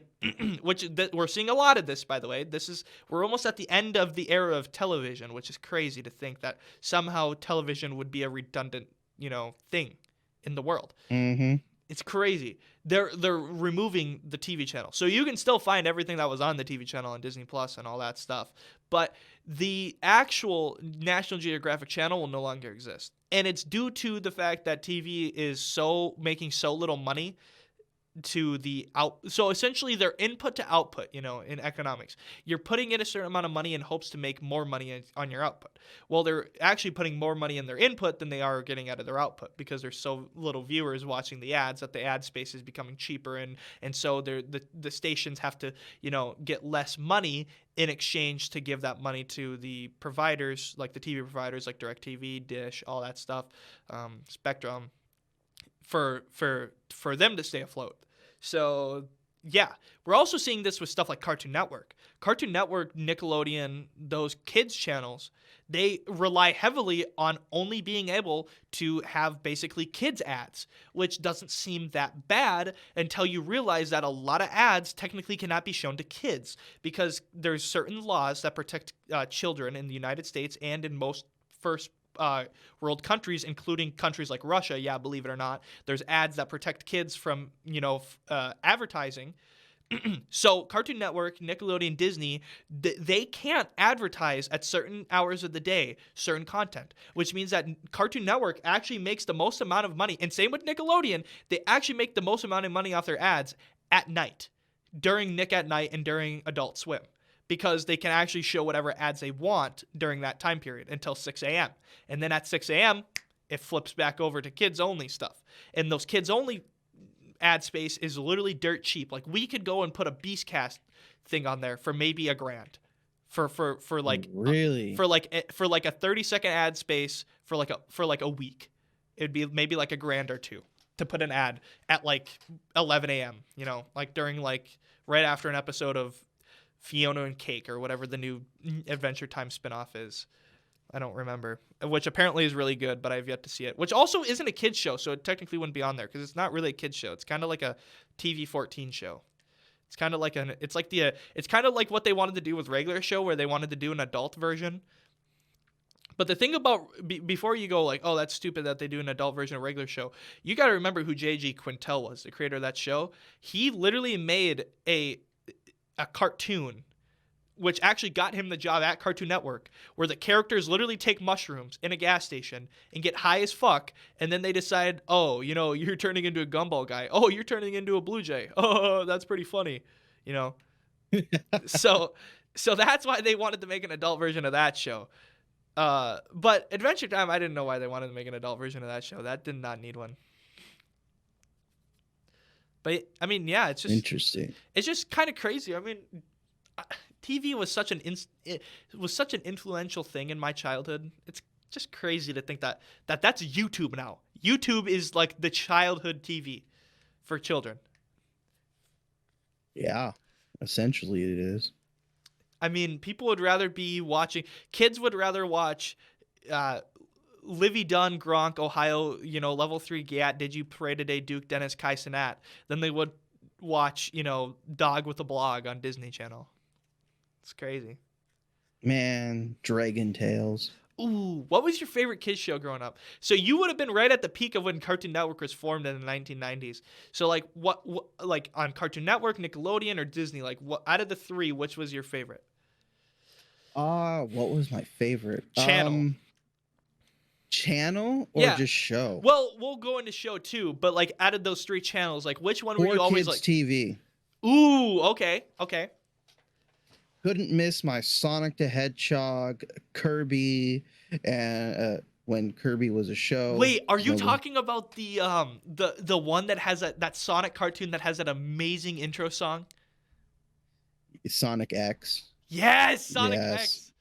which we're seeing a lot of this, by the way. We're almost at the end of the era of television, which is crazy to think that somehow television would be a redundant, thing in the world. Mm-hmm. It's crazy. They're removing the TV channel. So you can still find everything that was on the TV channel on Disney Plus and all that stuff. But the actual National Geographic channel will no longer exist. And it's due to the fact that TV is making so little money to the out. So essentially their input to output, in economics, you're putting in a certain amount of money in hopes to make more money on your output. Well, they're actually putting more money in their input than they are getting out of their output, because there's so little viewers watching the ads that the ad space is becoming cheaper. And so the stations have to, get less money in exchange to give that money to the providers, like the TV providers, like DirecTV, Dish, all that stuff, Spectrum, for them to stay afloat. So yeah, we're also seeing this with stuff like Cartoon Network, Nickelodeon, those kids channels. They rely heavily on only being able to have basically kids ads, which doesn't seem that bad until you realize that a lot of ads technically cannot be shown to kids, because there's certain laws that protect children in the United States and in most first world countries, including countries like Russia. Yeah, believe it or not, there's ads that protect kids from, advertising. So Cartoon Network, Nickelodeon, Disney, they can't advertise at certain hours of the day certain content, which means that Cartoon Network actually makes the most amount of money. And same with Nickelodeon, they actually make the most amount of money off their ads at night, during Nick at Night and during Adult Swim, because they can actually show whatever ads they want during that time period until 6 a.m. And then at 6 a.m., it flips back over to kids-only stuff. And those kids-only ad space is literally dirt cheap. Like, we could go and put a Beastcast thing on there for maybe $1,000 for like really for like a 30-second ad space for like a week. It'd be maybe like $1,000 or $2,000 to put an ad at like 11 a.m. Like during like right after an episode of Fiona and Cake or whatever the new Adventure Time spinoff is. I don't remember, which apparently is really good, but I've yet to see it, which also isn't a kid's show, so it technically wouldn't be on there because it's not really a kid's show. It's kind of like a TV-14 show. It's kind of like it's kind of like what they wanted to do with regular show, where they wanted to do an adult version. But the thing about, before you go like, oh, that's stupid that they do an adult version of regular show, you got to remember who J.G. Quintel was, the creator of that show. He literally made a cartoon, which actually got him the job at Cartoon Network, where the characters literally take mushrooms in a gas station and get high as fuck, and then they decide, oh, you're turning into a gumball guy. Oh, you're turning into a blue jay. Oh, that's pretty funny, So that's why they wanted to make an adult version of that show. But Adventure Time, I didn't know why they wanted to make an adult version of that show. That did not need one. But I mean, yeah, it's just interesting. It's just kind of crazy. I mean, TV was such an influential thing in my childhood. It's just crazy to think that that's YouTube now. YouTube is like the childhood TV for children. Yeah, essentially it is. I mean, kids would rather watch Livy Dunn, Gronk, Ohio, level 3 GAT, Did You Pray Today, Duke, Dennis, Kai Cenat, than they would watch, Dog with a Blog on Disney Channel. It's crazy. Man, Dragon Tales. Ooh, what was your favorite kids show growing up? So you would have been right at the peak of when Cartoon Network was formed in the 1990s. So like what like on Cartoon Network, Nickelodeon, or Disney, like what out of the three, which was your favorite? What was my favorite? Channel. Channel or just show? Well, we'll go into show too, but like out of those three channels, like which one were you always like? TV. Ooh, okay. Couldn't miss my Sonic the Hedgehog, Kirby, and when Kirby was a show. Wait, are you talking about the one that has that Sonic cartoon that has that amazing intro song? Sonic X. Yes, Sonic X.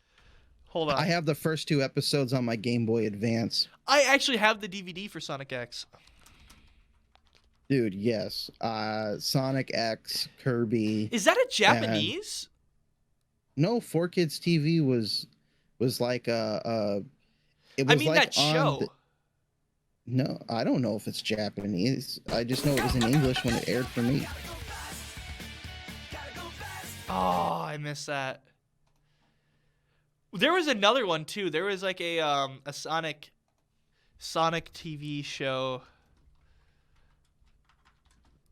Hold on. I have the first 2 episodes on my Game Boy Advance. I actually have the DVD for Sonic X. Dude, yes. Sonic X, Kirby. Is that a Japanese? No, 4Kids TV was like it was I mean, like that show. No, I don't know if it's Japanese. I just know it was in English when it aired for me. Oh, I missed that. There was another one too. There was like a Sonic TV show.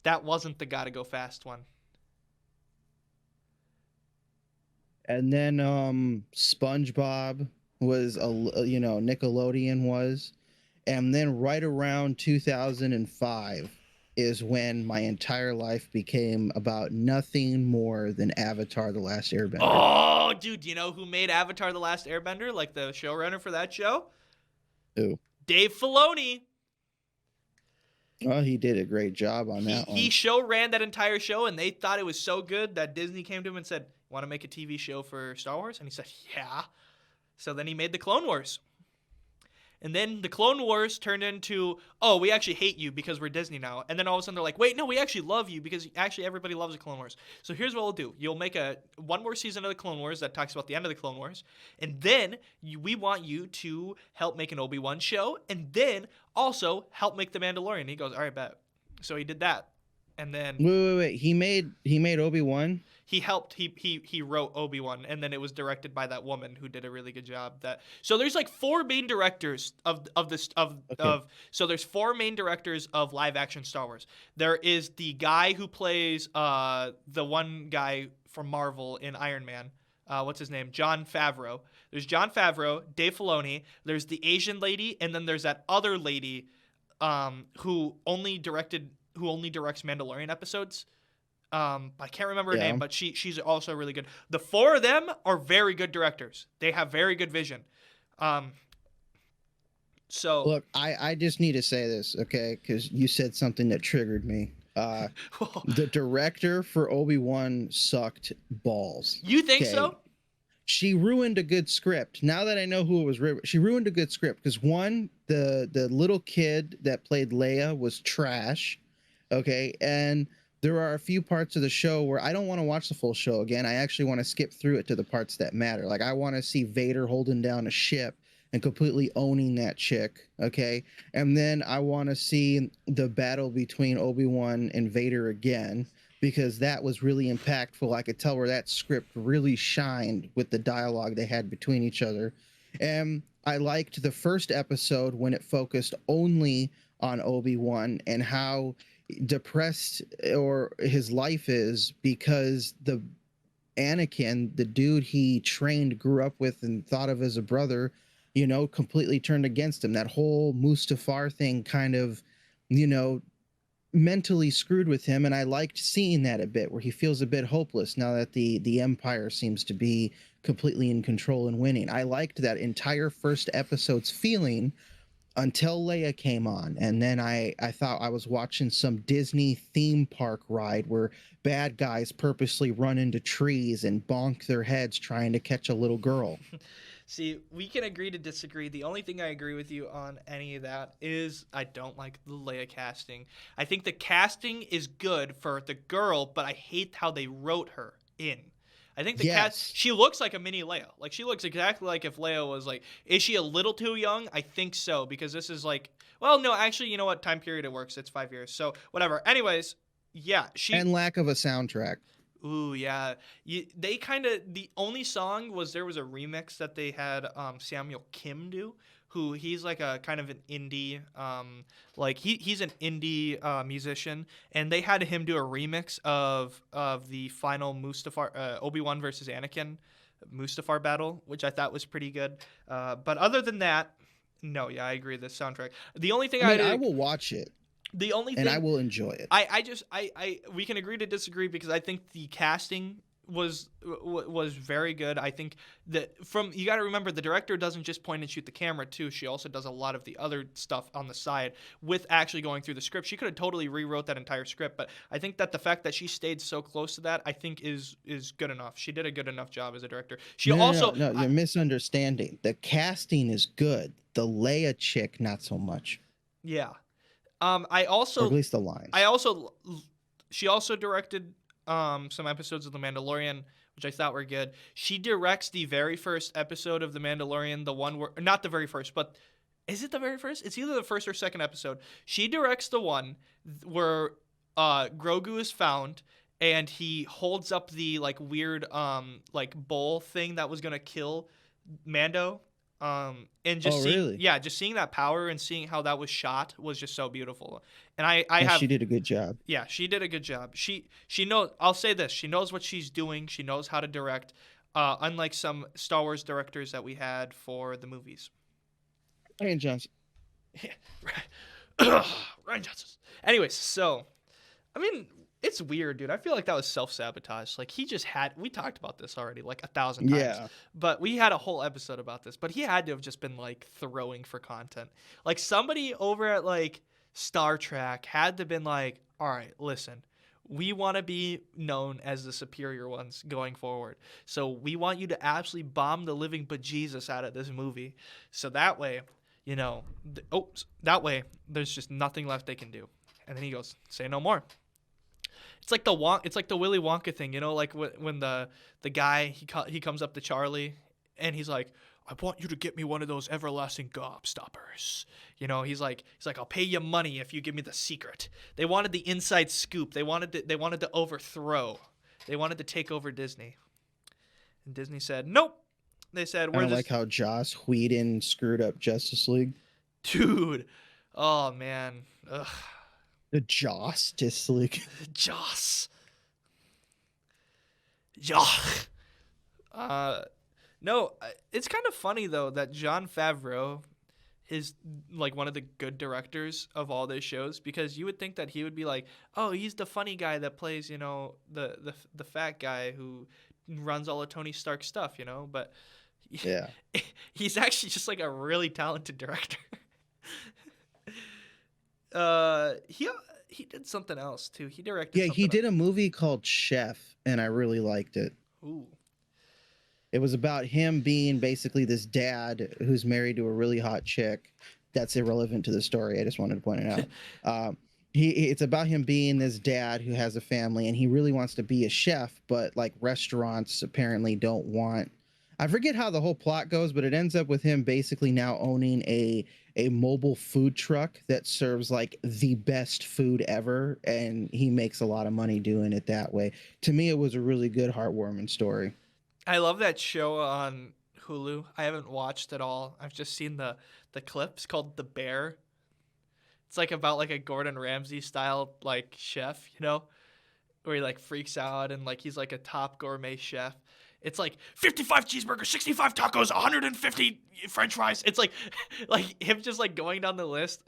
That wasn't the Gotta Go Fast one. And then SpongeBob was Nickelodeon was, and then right around 2005 is when my entire life became about nothing more than Avatar: The Last Airbender. Oh, dude, do you know who made Avatar: The Last Airbender? Like the showrunner for that show? Who? Dave Filoni. Oh, he did a great job on that one. He show ran that entire show, and they thought it was so good that Disney came to him and said, "Want to make a TV show for Star Wars?" And he said, "Yeah." So then he made the Clone Wars. And then the Clone Wars turned into, "Oh, we actually hate you because we're Disney now." And then all of a sudden they're like, "Wait, no, we actually love you because actually everybody loves the Clone Wars." So here's what we'll do. You'll make one more season of the Clone Wars that talks about the end of the Clone Wars. And then we want you to help make an Obi-Wan show. And then also help make The Mandalorian. And he goes, "All right, bet." So he did that. And then Wait. He made Obi-Wan? he helped he wrote Obi-Wan, and then it was directed by that woman who did a really good job. So there's like four main directors so there's four main directors of live action Star Wars. There is the guy who plays the one guy from Marvel in Iron Man. What's his name? Jon Favreau. There's Jon Favreau, Dave Filoni, there's the Asian lady, and then there's that other lady who only directs Mandalorian episodes. I can't remember her name, but she's also really good. The four of them are very good directors. They have very good vision. So look, I just need to say this, okay? Because you said something that triggered me. The director for Obi-Wan sucked balls. You think so? She ruined a good script. Now that I know who it was, she ruined a good script because one, the little kid that played Leia was trash. Okay, and there are a few parts of the show where I don't want to watch the full show again. I actually want to skip through it to the parts that matter. Like I want to see Vader holding down a ship and completely owning that chick, okay? And then I want to see the battle between Obi-Wan and Vader again because that was really impactful. I could tell where that script really shined with the dialogue they had between each other. And I liked the first episode when it focused only on Obi-Wan and how depressed or his life is because the Anakin, the dude he trained, grew up with and thought of as a brother, completely turned against him. That whole Mustafar thing kind of, mentally screwed with him. And I liked seeing that a bit where he feels a bit hopeless now that the Empire seems to be completely in control and winning. I liked that entire first episode's feeling until Leia came on, and then I thought I was watching some Disney theme park ride where bad guys purposely run into trees and bonk their heads trying to catch a little girl. See, we can agree to disagree. The only thing I agree with you on any of that is I don't like the Leia casting. I think the casting is good for the girl, but I hate how they wrote her in. I think the cast, she looks like a mini Leia. Like, she looks exactly like if Leia was like, is she a little too young? I think so, because this is like, well, no, actually, you know what time period it works? It's 5 years. So, whatever. Anyways, yeah. And lack of a soundtrack. Ooh, yeah. The only song was there was a remix that they had Samuel Kim do, who he's like a kind of an indie, he's an indie musician, and they had him do a remix of the final Mustafar Obi-Wan versus Anakin Mustafar battle, which I thought was pretty good. But other than that, no, yeah, I agree. The soundtrack. The only thing I will watch it. The only thing, and I will enjoy it. We can agree to disagree because I think the casting was very good. I think that you got to remember the director doesn't just point and shoot the camera too. She also does a lot of the other stuff on the side with actually going through the script. She could have totally rewrote that entire script, but I think that the fact that she stayed so close to that, I think is good enough. She did a good enough job as a director. No, you're misunderstanding. The casting is good. The Leia chick, not so much. Yeah. I also, or at least the lines. She also directed some episodes of The Mandalorian, which I thought were good. She directs the very first episode of The Mandalorian, the one where, not the very first, but is it the very first? It's either the first or second episode. She directs the one where Grogu is found and he holds up the like weird bowl thing that was gonna kill Mando. And just just seeing that power and seeing how that was shot was just so beautiful. And she did a good job. Yeah, she did a good job. She knows. I'll say this: she knows what she's doing. She knows how to direct. Unlike some Star Wars directors that we had for the movies. Rian Johnson. Yeah, right. Ryan Johnson. Anyways, so I mean, it's weird, dude. I feel like that was self-sabotage. Like he just had. We talked about this already like 1,000 times. Yeah. But we had a whole episode about this. But he had to have just been like throwing for content. Like somebody over at like Star Trek had to have been like, all right, listen. We want to be known as the superior ones going forward. So we want you to absolutely bomb the living bejesus out of this movie. So that way, you know, that way there's just nothing left they can do. And then he goes, say no more. It's like the Willy Wonka thing, you know, like when the guy he comes up to Charlie and he's like, I want you to get me one of those everlasting gobstoppers. You know, he's like, I'll pay you money if you give me the secret. They wanted the inside scoop. They wanted to overthrow. They wanted to take over Disney. And Disney said, nope. They said, I don't like how Joss Whedon screwed up Justice League. Dude. Oh, man. Ugh. The Justice League. Joss. Joss. No, it's kind of funny, though, that Jon Favreau is, like, one of the good directors of all those shows, because you would think that he would be like, oh, he's the funny guy that plays, you know, the fat guy who runs all of Tony Stark's stuff, you know? But yeah, he's actually just, like, a really talented director. He did something else, too. He directed Yeah, he did else. a movie called Chef, and I really liked it. Ooh. It was about him being basically this dad who's married to a really hot chick. That's irrelevant to the story. I just wanted to point it out. It's about him being this dad who has a family, and he really wants to be a chef, but like restaurants apparently don't want. I forget how the whole plot goes, but it ends up with him basically now owning a mobile food truck that serves like the best food ever, and he makes a lot of money doing it that way. To me, it was a really good, heartwarming story. I love that show on Hulu. I haven't watched it all. I've just seen the clips called The Bear. It's like about like a Gordon Ramsay style like chef, you know, where he like freaks out and like he's like a top gourmet chef. It's like 55 cheeseburgers, 65 tacos, 150 French fries. It's like him just like going down the list.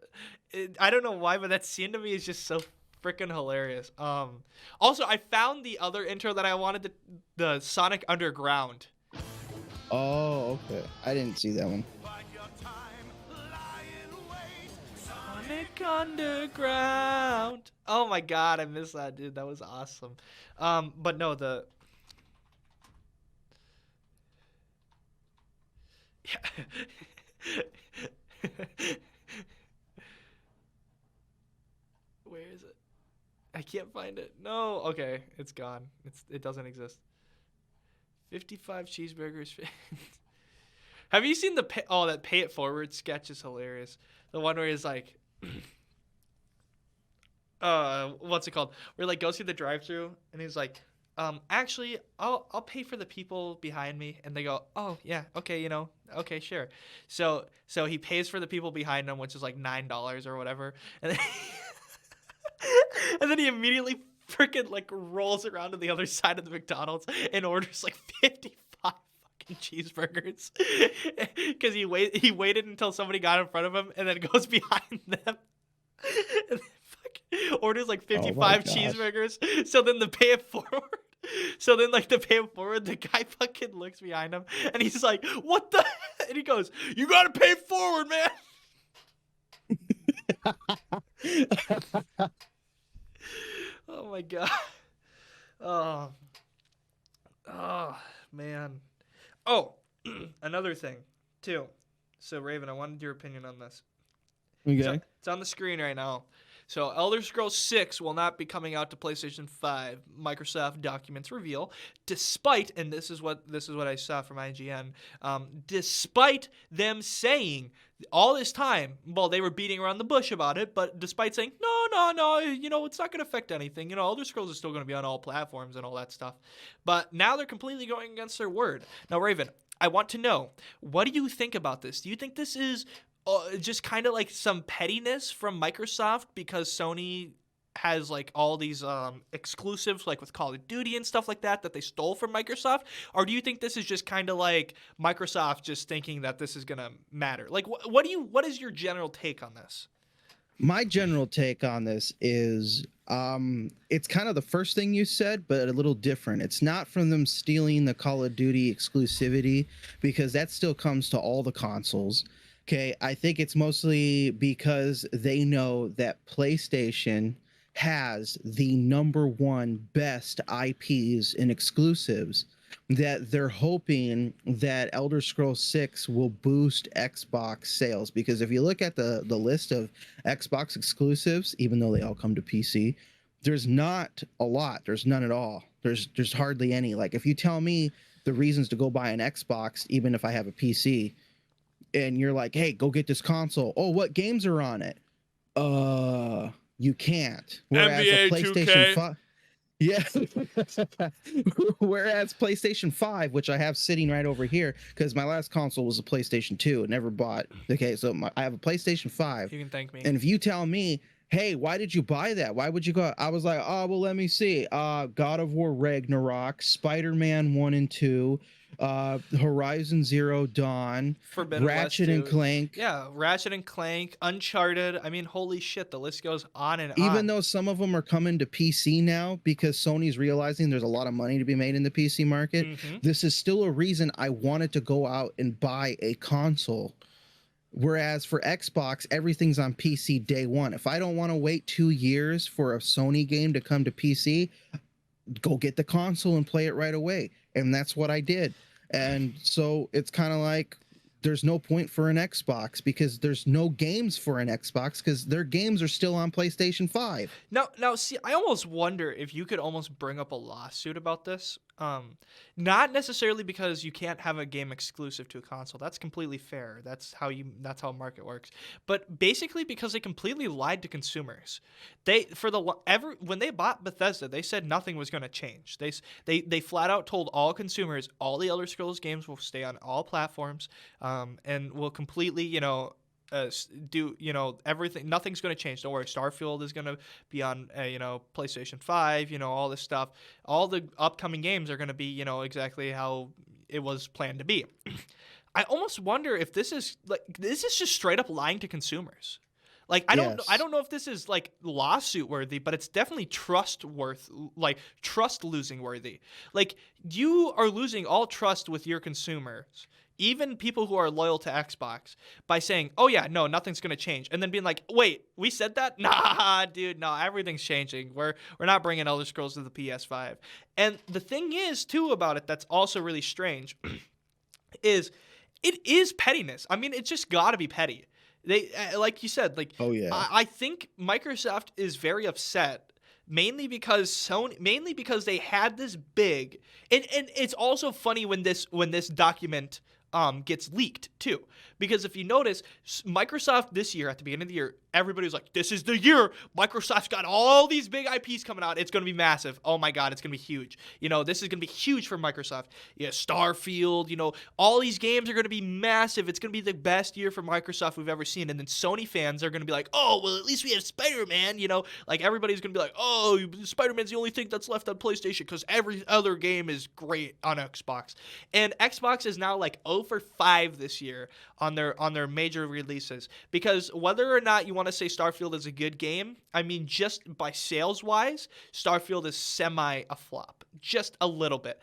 I don't know why, but that scene to me is just so freaking hilarious. Also, I found the other intro that I wanted, the Sonic Underground. Oh, okay. I didn't see that one. Sonic Underground. Oh my god, I missed that, dude. That was awesome. But no, yeah. Where is it? I can't find it. No. Okay, it's gone. It doesn't exist. 55 cheeseburgers. Have you seen that Pay It Forward sketch is hilarious. The one where he's like, what's it called? Where he like goes through the drive-thru and he's like, actually, I'll pay for the people behind me. And they go, oh yeah, okay, you know, okay, sure. So he pays for the people behind him, which is like $9 or whatever, and then and then he immediately freaking like rolls around to the other side of the McDonald's and orders like 55 fucking cheeseburgers because he waited until somebody got in front of him and then goes behind them and then fucking orders like 55 cheeseburgers. So then the Pay It Forward, the guy fucking looks behind him and he's like, what the? And he goes, you gotta pay it forward, man. Oh my god. Oh man. Oh, another thing too. So Raven, I wanted your opinion on this. Okay. It's on the screen right now. So Elder Scrolls 6 will not be coming out to PlayStation 5. Microsoft documents reveal, despite, and this is what I saw from IGN, despite them saying all this time, well, they were beating around the bush about it, but despite saying, no, you know, it's not going to affect anything. You know, Elder Scrolls is still going to be on all platforms and all that stuff. But now they're completely going against their word. Now, Raven, I want to know, what do you think about this? Do you think this is just kind of like some pettiness from Microsoft because Sony has like all these exclusives like with Call of Duty and stuff like that they stole from Microsoft? Or do you think this is just kind of like Microsoft just thinking that this is going to matter? Like what is your general take on this? My general take on this is it's kind of the first thing you said, but a little different. It's not from them stealing the Call of Duty exclusivity, because that still comes to all the consoles. Okay, I think it's mostly because they know that PlayStation has the number one best IPs and exclusives, that they're hoping that Elder Scrolls 6 will boost Xbox sales. Because if you look at the list of Xbox exclusives, even though they all come to PC, there's not a lot. There's none at all. There's hardly any. Like, if you tell me the reasons to go buy an Xbox, even if I have a PC, and you're like, hey, go get this console. Oh, what games are on it? You can't. Whereas NBA a PlayStation 2K. 5. Yeah. Whereas PlayStation 5, which I have sitting right over here, because my last console was a PlayStation 2, never bought. Okay, so I have a PlayStation 5. You can thank me. And if you tell me, hey, why did you buy that? Why would you go? I was like, oh, well, let me see. God of War Ragnarok, Spider-Man 1 and 2, Horizon Zero Dawn, Forbidden Ratchet West and 2. Clank. Yeah, Ratchet and Clank, Uncharted. I mean, holy shit, the list goes on and on. Even though some of them are coming to PC now because Sony's realizing there's a lot of money to be made in the PC market, this is still a reason I wanted to go out and buy a console. Whereas for Xbox, everything's on PC day one. If I don't want to wait 2 years for a Sony game to come to PC, go get the console and play it right away. And that's what I did. And so it's kind of like there's no point for an Xbox because there's no games for an Xbox because their games are still on PlayStation 5. Now, see, I almost wonder if you could almost bring up a lawsuit about this. Not necessarily because you can't have a game exclusive to a console. That's completely fair. That's how a market works. But basically because they completely lied to consumers. When they bought Bethesda, they said nothing was going to change. They flat out told all consumers all the Elder Scrolls games will stay on all platforms, and will completely, do everything. Nothing's going to change. Don't worry. Starfield is going to be on PlayStation 5. All this stuff. All the upcoming games are going to be exactly how it was planned to be. I almost wonder if this is just straight up lying to consumers. Like, I don't know if this is like lawsuit worthy, but it's definitely trust losing worthy. Like, you are losing all trust with your consumers, even people who are loyal to Xbox, by saying, oh yeah, no, nothing's going to change. And then being like, wait, we said that? Nah, dude, no, everything's changing. We're not bringing Elder Scrolls to the PS5. And the thing is, too, about it that's also really strange is it is pettiness. I mean, it's just got to be petty. They, like you said, like, oh yeah, I think Microsoft is very upset, mainly because they had this big, and it's also funny when this document gets leaked too, because if you notice, Microsoft this year, at the beginning of the year, everybody was like, this is the year Microsoft's got all these big IPs coming out. It's going to be massive. Oh my God, it's going to be huge. This is going to be huge for Microsoft. Yeah, Starfield, all these games are going to be massive. It's going to be the best year for Microsoft we've ever seen. And then Sony fans are going to be like, oh, well, at least we have Spider-Man, like everybody's going to be like, oh, Spider-Man's the only thing that's left on PlayStation because every other game is great on Xbox. And Xbox is now like 0 for 5 this year on their major releases, because whether or not you want to say Starfield is a good game, I mean, just by sales wise, Starfield is semi a flop, just a little bit.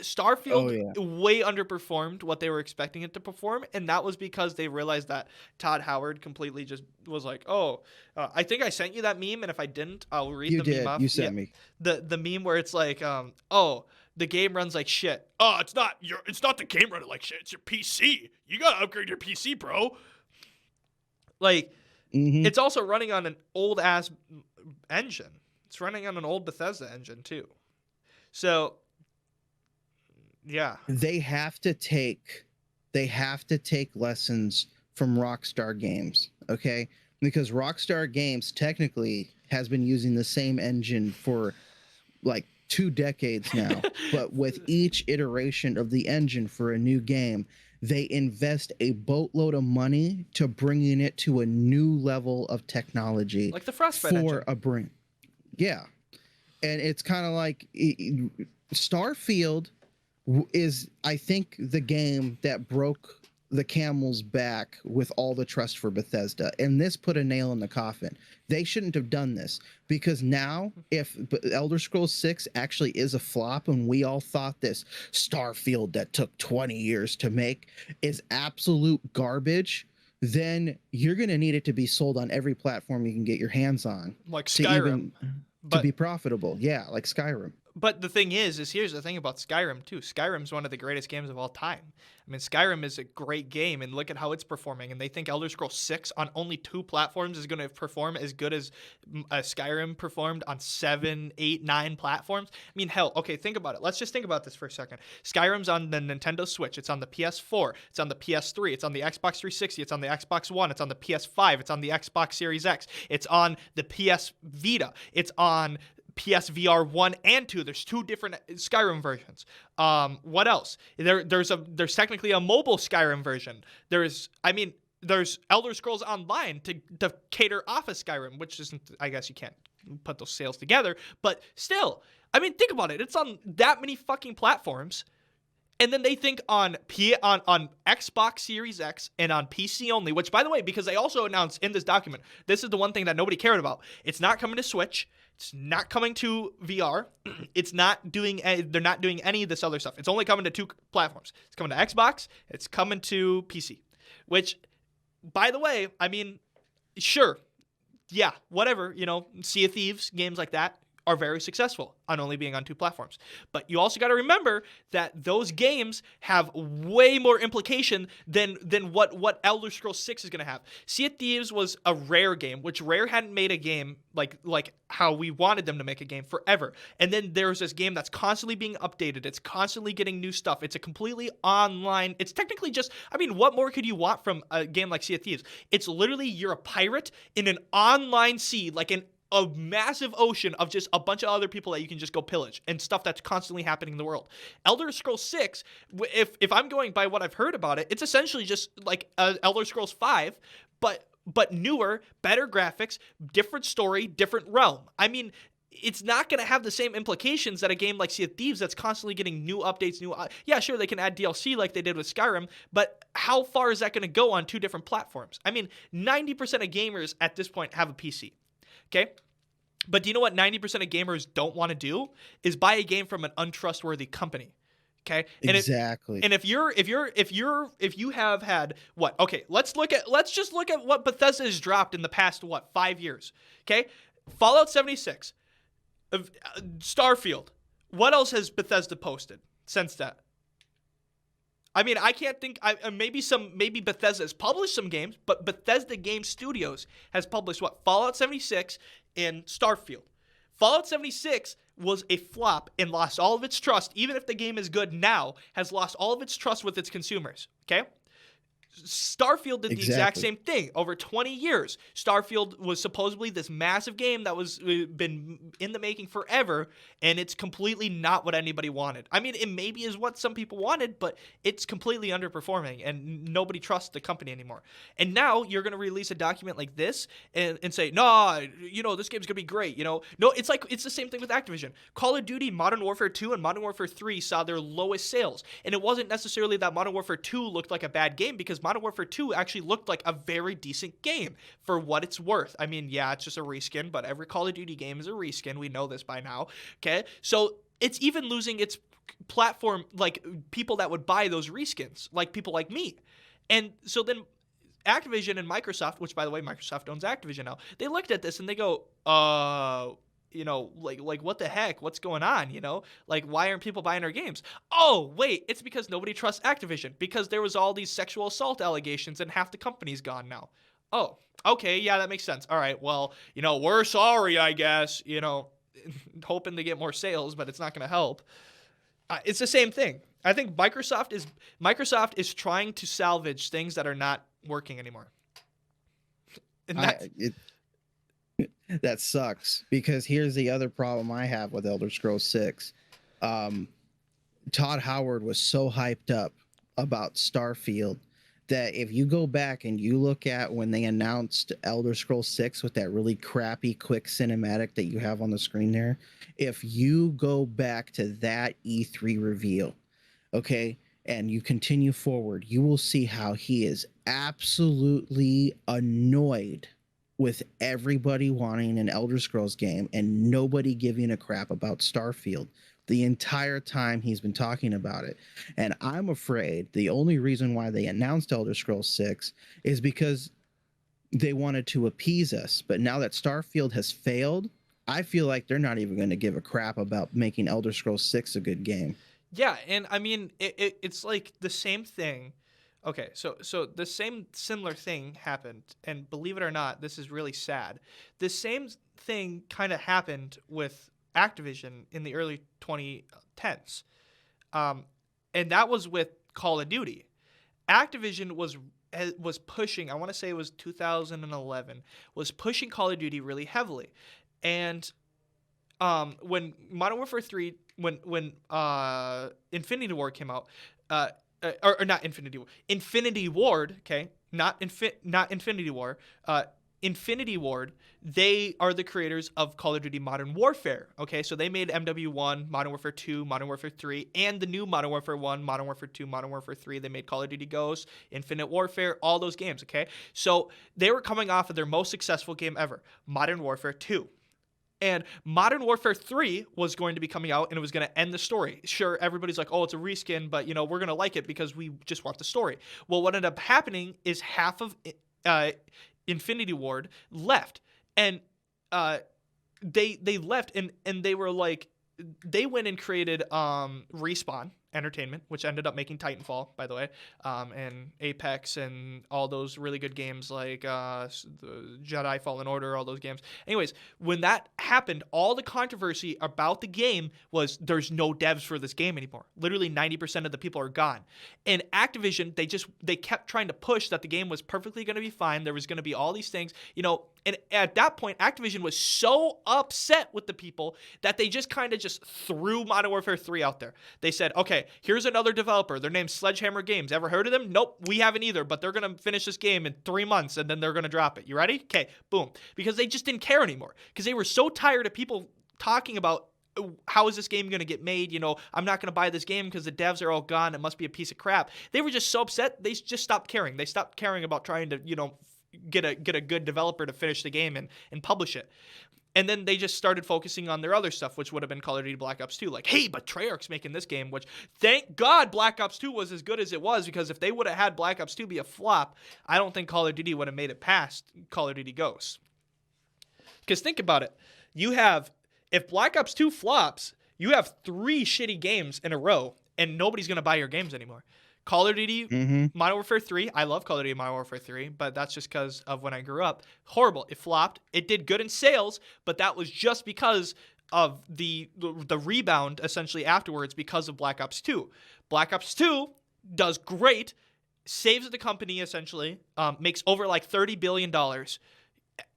Starfield way underperformed what they were expecting it to perform, and that was because they realized that Todd Howard completely just was like, oh, I think I sent you that meme, and if I didn't, I'll read the meme off. You sent me the meme where it's like, oh, the game runs like shit. Oh, it's not the game running like shit. It's your PC. You gotta upgrade your PC, bro. Like, it's also running on an old ass engine. It's running on an old Bethesda engine too. So, yeah, they have to take lessons from Rockstar Games, okay? Because Rockstar Games technically has been using the same engine for like 2 decades now, but with each iteration of the engine for a new game, they invest a boatload of money to bringing it to a new level of technology, like the Frostbite engine. A brand. Yeah, and it's kind of like Starfield is, I think, the game that broke the camel's back with all the trust for Bethesda, and this put a nail in the coffin. They shouldn't have done this, because now if Elder Scrolls 6 actually is a flop, and we all thought this Starfield that took 20 years to make is absolute garbage, then you're going to need it to be sold on every platform you can get your hands on, like to Skyrim, to be profitable. Yeah, like Skyrim. But the thing is here's the thing about Skyrim too. Skyrim's one of the greatest games of all time. I mean, Skyrim is a great game, and look at how it's performing. And they think Elder Scrolls 6 on only 2 platforms is going to perform as good as Skyrim performed on 7, 8, 9 platforms. I mean, hell, okay, think about it. Let's just think about this for a second. Skyrim's on the Nintendo Switch. It's on the PS4. It's on the PS3. It's on the Xbox 360. It's on the Xbox One. It's on the PS5. It's on the Xbox Series X. It's on the PS Vita. It's on PSVR 1 and 2. There's 2 different Skyrim versions. What else? There's technically a mobile Skyrim version. There's Elder Scrolls Online to cater off of Skyrim, which isn't, I guess you can't put those sales together, but still, I mean, think about it. It's on that many fucking platforms. And then they think on Xbox Series X and on PC only, which, by the way, because they also announced in this document, this is the one thing that nobody cared about. It's not coming to Switch. It's not coming to VR. It's not doing. They're not doing any of this other stuff. It's only coming to 2 platforms. It's coming to Xbox. It's coming to PC. Which, by the way, I mean, sure, yeah, whatever. You know, Sea of Thieves, games like that are very successful on only being on 2 platforms. But you also got to remember that those games have way more implication than what Elder Scrolls 6 is going to have. Sea of Thieves was a Rare game, which Rare hadn't made a game like how we wanted them to make a game forever. And then there's this game that's constantly being updated. It's constantly getting new stuff. It's a completely online. It's technically just, I mean, what more could you want from a game like Sea of Thieves? It's literally you're a pirate in an online sea, like a massive ocean of just a bunch of other people that you can just go pillage and stuff that's constantly happening in the world. Elder Scrolls 6, if I'm going by what I've heard about it, it's essentially just like Elder Scrolls 5, but newer, better graphics, different story, different realm. I mean, it's not going to have the same implications that a game like Sea of Thieves that's constantly getting new updates, yeah, sure, they can add DLC like they did with Skyrim, but how far is that going to go on 2 different platforms? I mean, 90% of gamers at this point have a PC. Okay, but do you know what 90% of gamers don't want to do is buy a game from an untrustworthy company. Okay, and exactly. If you have had what? Okay, let's just look at what Bethesda has dropped in the past 5 years. Okay, Fallout 76, Starfield. What else has Bethesda posted since that? I mean, I can't think. Maybe Bethesda has published some games, but Bethesda Game Studios has published what? Fallout 76 and Starfield. Fallout 76 was a flop and lost all of its trust. Even if the game is good now, has lost all of its trust with its consumers. Okay. Starfield did the exact same thing. Over 20 years, Starfield was supposedly this massive game that was been in the making forever, and it's completely not what anybody wanted. I mean, it maybe is what some people wanted, but it's completely underperforming, and nobody trusts the company anymore. And now you're going to release a document like this and say, no, this game's going to be great. No, it's the same thing with Activision. Call of Duty, Modern Warfare 2, and Modern Warfare 3 saw their lowest sales, and it wasn't necessarily that Modern Warfare 2 looked like a bad game, because Modern Warfare 2 actually looked like a very decent game for what it's worth. I mean, yeah, it's just a reskin, but every Call of Duty game is a reskin. We know this by now. Okay, so it's even losing its platform, like people that would buy those reskins, like people like me. And so then Activision and Microsoft, which by the way, Microsoft owns Activision now, they looked at this and they go, like what the heck? What's going on? Like, why aren't people buying our games? Oh, wait, it's because nobody trusts Activision, because there was all these sexual assault allegations and half the company's gone now. Oh, okay, yeah, that makes sense. All right, well, we're sorry, I guess, hoping to get more sales, but it's not going to help. It's the same thing. I think Microsoft is trying to salvage things that are not working anymore. And that sucks, because here's the other problem I have with Elder Scrolls 6. Todd Howard was so hyped up about Starfield that if you go back and you look at when they announced Elder Scrolls 6 with that really crappy quick cinematic that you have on the screen there, if you go back to that E3 reveal, okay, and you continue forward, you will see how he is absolutely annoyed with everybody wanting an Elder Scrolls game and nobody giving a crap about Starfield the entire time he's been talking about it. And I'm afraid the only reason why they announced Elder Scrolls 6 is because they wanted to appease us. But now that Starfield has failed, I feel like they're not even going to give a crap about making Elder Scrolls 6 a good game. Yeah, and I mean, it's like the same thing. Okay, so the same similar thing happened, and believe it or not, this is really sad. The same thing kind of happened with Activision in the early 2010s, and that was with Call of Duty. Activision was pushing. I want to say it was 2011. Was pushing Call of Duty really heavily, and when Modern Warfare 3, when Infinity War came out, or not Infinity War, Infinity Ward, okay, not Infinity War, Infinity Ward, they are the creators of Call of Duty Modern Warfare, okay? So they made MW1, Modern Warfare 2, Modern Warfare 3, and the new Modern Warfare 1, Modern Warfare 2, Modern Warfare 3. They made Call of Duty Ghosts, Infinite Warfare, all those games, okay? So they were coming off of their most successful game ever, Modern Warfare 2. And Modern Warfare 3 was going to be coming out, and it was going to end the story. Sure, everybody's like, oh, it's a reskin, but, you know, we're going to like it because we just want the story. Well, what ended up happening is half of Infinity Ward left. And they left, and they were like, they went and created Respawn Entertainment, which ended up making Titanfall, by the way, and Apex and all those really good games like the Jedi Fallen Order, all those games. Anyways, when that happened, all the controversy about the game was there's no devs for this game anymore. Literally 90% of the people are gone. And Activision, they kept trying to push that the game was perfectly going to be fine. There was going to be all these things, you know. And at that point, Activision was so upset with the people that they just kind of just threw Modern Warfare 3 out there. They said, okay, here's another developer. Their name's Sledgehammer Games. Ever heard of them? Nope, we haven't either, but they're going to finish this game in 3 months, and then they're going to drop it. You ready? Okay, boom. Because they just didn't care anymore. Because they were so tired of people talking about, how is this game going to get made? You know, I'm not going to buy this game because the devs are all gone. It must be a piece of crap. They were just so upset, they just stopped caring. They stopped caring about trying to, you know, get a good developer to finish the game and publish it. And then they just started focusing on their other stuff, which would have been Call of Duty Black Ops 2. Like, hey, but Treyarch's making this game, which thank God Black Ops 2 was as good as it was, because if they would have had Black Ops 2 be a flop, I don't think Call of Duty would have made it past Call of Duty Ghosts. Because think about it. If Black Ops 2 flops, you have 3 shitty games in a row, and nobody's going to buy your games anymore. Call of Duty Modern Warfare 3. I love Call of Duty Modern Warfare 3, but that's just because of when I grew up. Horrible. It flopped. It did good in sales, but that was just because of the rebound essentially afterwards because of Black Ops 2. Black Ops 2 does great, saves the company essentially, makes over like $30 billion.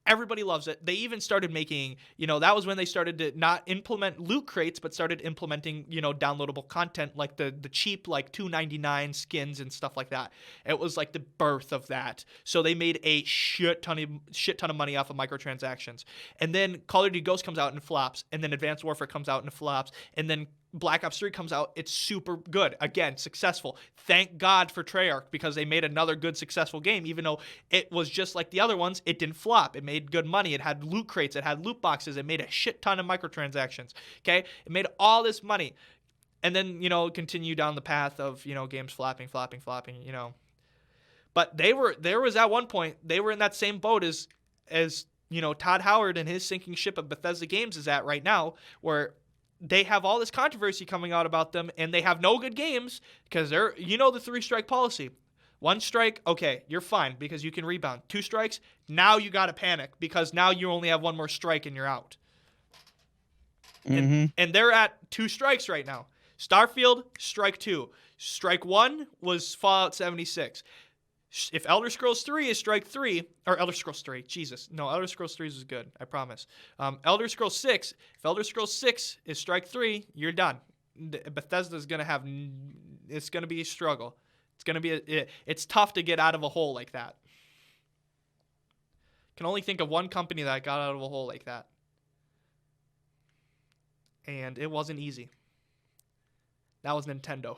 Everybody loves it. They even started making, you know, that was when they started to not implement loot crates, but started implementing, you know, downloadable content like the cheap, like $2.99 skins and stuff like that. It was like the birth of that. So they made a shit ton of money off of microtransactions. And then Call of Duty Ghosts comes out and flops. And then Advanced Warfare comes out and flops. And then Black Ops 3 comes out. It's super good. Again, successful. Thank God for Treyarch, because they made another good, successful game. Even though it was just like the other ones, it didn't flop. It made good money. It had loot crates. It had loot boxes. It made a shit ton of microtransactions. Okay? It made all this money. And then, you know, continue down the path of, you know, games flopping, you know. But there was at one point, they were in that same boat as you know, Todd Howard and his sinking ship of Bethesda Games is at right now, where they have all this controversy coming out about them, and they have no good games because they're, you know, the 3-strike policy. 1 strike, okay, you're fine because you can rebound. 2 strikes, now you got to panic because now you only have 1 more strike and you're out. And they're at 2 strikes right now. Starfield, strike 2. Strike 1 was Fallout 76. If Elder Scrolls 3 is strike 3, or Elder Scrolls 3, Jesus. No, Elder Scrolls 3 is good, I promise. Elder Scrolls 6, if Elder Scrolls 6 is strike 3, you're done. Bethesda's going to have, it's going to be a struggle. It's going to be, it's tough to get out of a hole like that. Can only think of one company that got out of a hole like that. And it wasn't easy. That was Nintendo.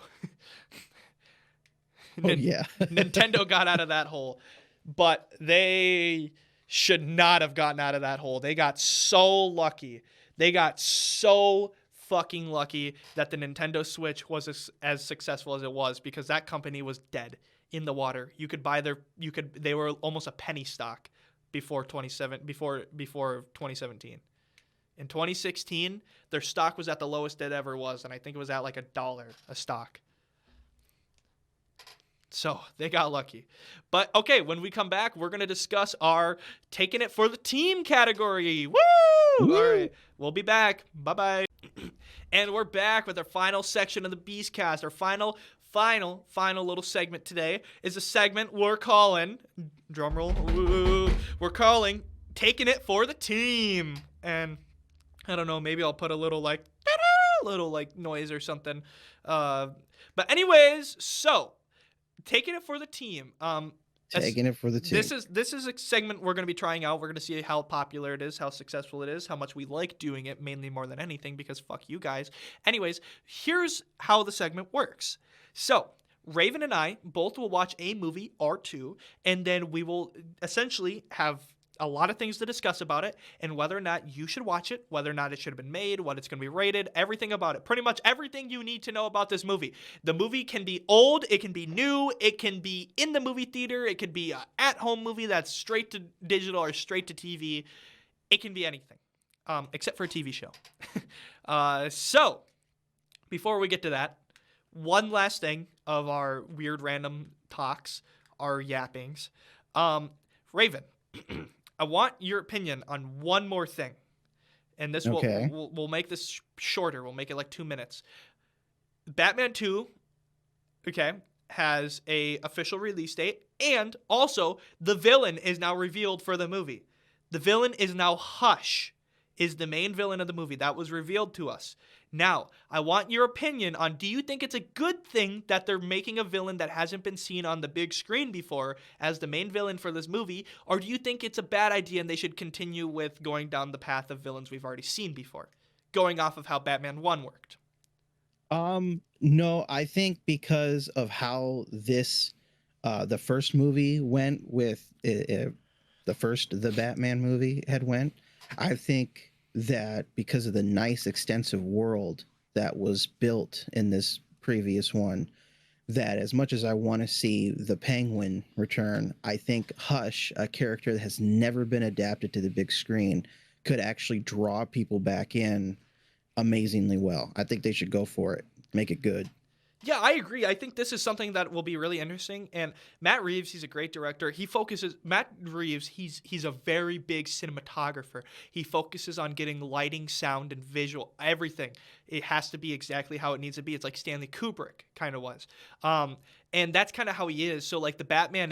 Oh, yeah. Nintendo got out of that hole, but they should not have gotten out of that hole. They got so lucky. They got so fucking lucky that the Nintendo Switch was as successful as it was, because that company was dead in the water. They were almost a penny stock before 2017. In 2016, their stock was at the lowest it ever was, and I think it was at like $1 a stock. So they got lucky. But okay, when we come back, we're going to discuss our taking it for the team category. Woo! Woo! All right, we'll be back. Bye-bye. And we're back with our final section of the Beastcast. Our final little segment today is a segment we're calling, drumroll, we're calling Taking It for the Team. And I don't know, maybe I'll put a little like noise or something. But anyways, so taking it for the team. Taking it for the team. This is a segment we're going to be trying out. We're going to see how popular it is, how successful it is, how much we like doing it, mainly more than anything, because fuck you guys. Anyways, here's how the segment works. So Raven and I both will watch a movie or two, and then we will essentially have a lot of things to discuss about it, and whether or not you should watch it, whether or not it should have been made, what it's going to be rated, everything about it. Pretty much everything you need to know about this movie. The movie can be old, it can be new, it can be in the movie theater, it could be an at-home movie that's straight to digital or straight to TV. It can be anything, except for a TV show. So, before we get to that, one last thing of our weird random talks, our yappings. Raven, I want your opinion on one more thing, and this Okay. we'll make this shorter. We'll make it like 2 minutes. Batman 2, okay, has a official release date, and also the villain is now revealed for the movie. The villain is now Hush, is the main villain of the movie. That was revealed to us. Now, I want your opinion on, do you think it's a good thing that they're making a villain that hasn't been seen on the big screen before as the main villain for this movie, or do you think it's a bad idea and they should continue with going down the path of villains we've already seen before, going off of how Batman 1 worked? No, I think because of how this, the first movie went with the Batman movie had went, I think that because of the nice extensive world that was built in this previous one, that as much as I want to see the Penguin return, I think Hush, a character that has never been adapted to the big screen, could actually draw people back in amazingly well. I think they should go for it. Make it good. Yeah, I agree. I think this is something that will be really interesting. And Matt Reeves, he's a great director. Matt Reeves, he's a very big cinematographer. He focuses on getting lighting, sound, and visual, everything. It has to be exactly how it needs to be. It's like Stanley Kubrick kind of was. And that's kind of how he is. So like the Batman,